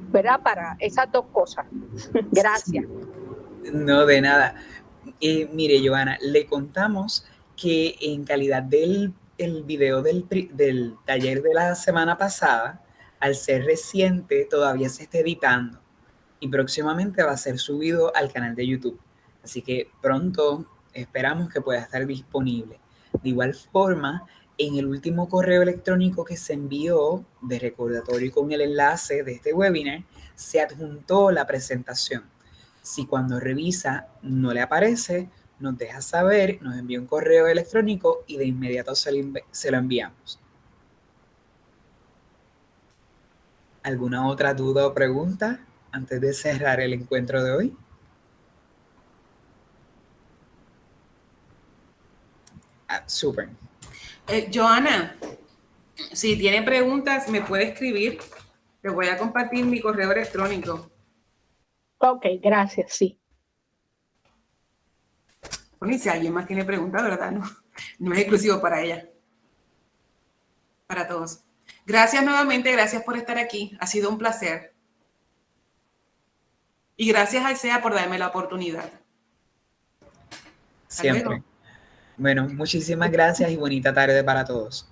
Speaker 4: ¿Verdad? Para esas dos cosas. Gracias.
Speaker 1: No, de nada. Mire, Joana, le contamos que en calidad del video del taller de la semana pasada, al ser reciente, todavía se está editando y próximamente va a ser subido al canal de YouTube. Así que pronto esperamos que pueda estar disponible. De igual forma, en el último correo electrónico que se envió de recordatorio con el enlace de este webinar, se adjuntó la presentación. Si cuando revisa no le aparece, nos deja saber, nos envía un correo electrónico y de inmediato se lo enviamos. ¿Alguna otra duda o pregunta antes de cerrar el encuentro de hoy? Súper.
Speaker 2: Joana, si tiene preguntas, me puede escribir. Le voy a compartir mi correo electrónico.
Speaker 4: Ok, gracias, sí.
Speaker 2: Bueno, y si alguien más tiene preguntas, ¿verdad? No es exclusivo para ella. Para todos. Gracias nuevamente, gracias por estar aquí. Ha sido un placer. Y gracias al SEA por darme la oportunidad.
Speaker 1: Siempre. Bueno, muchísimas gracias y bonita tarde para todos.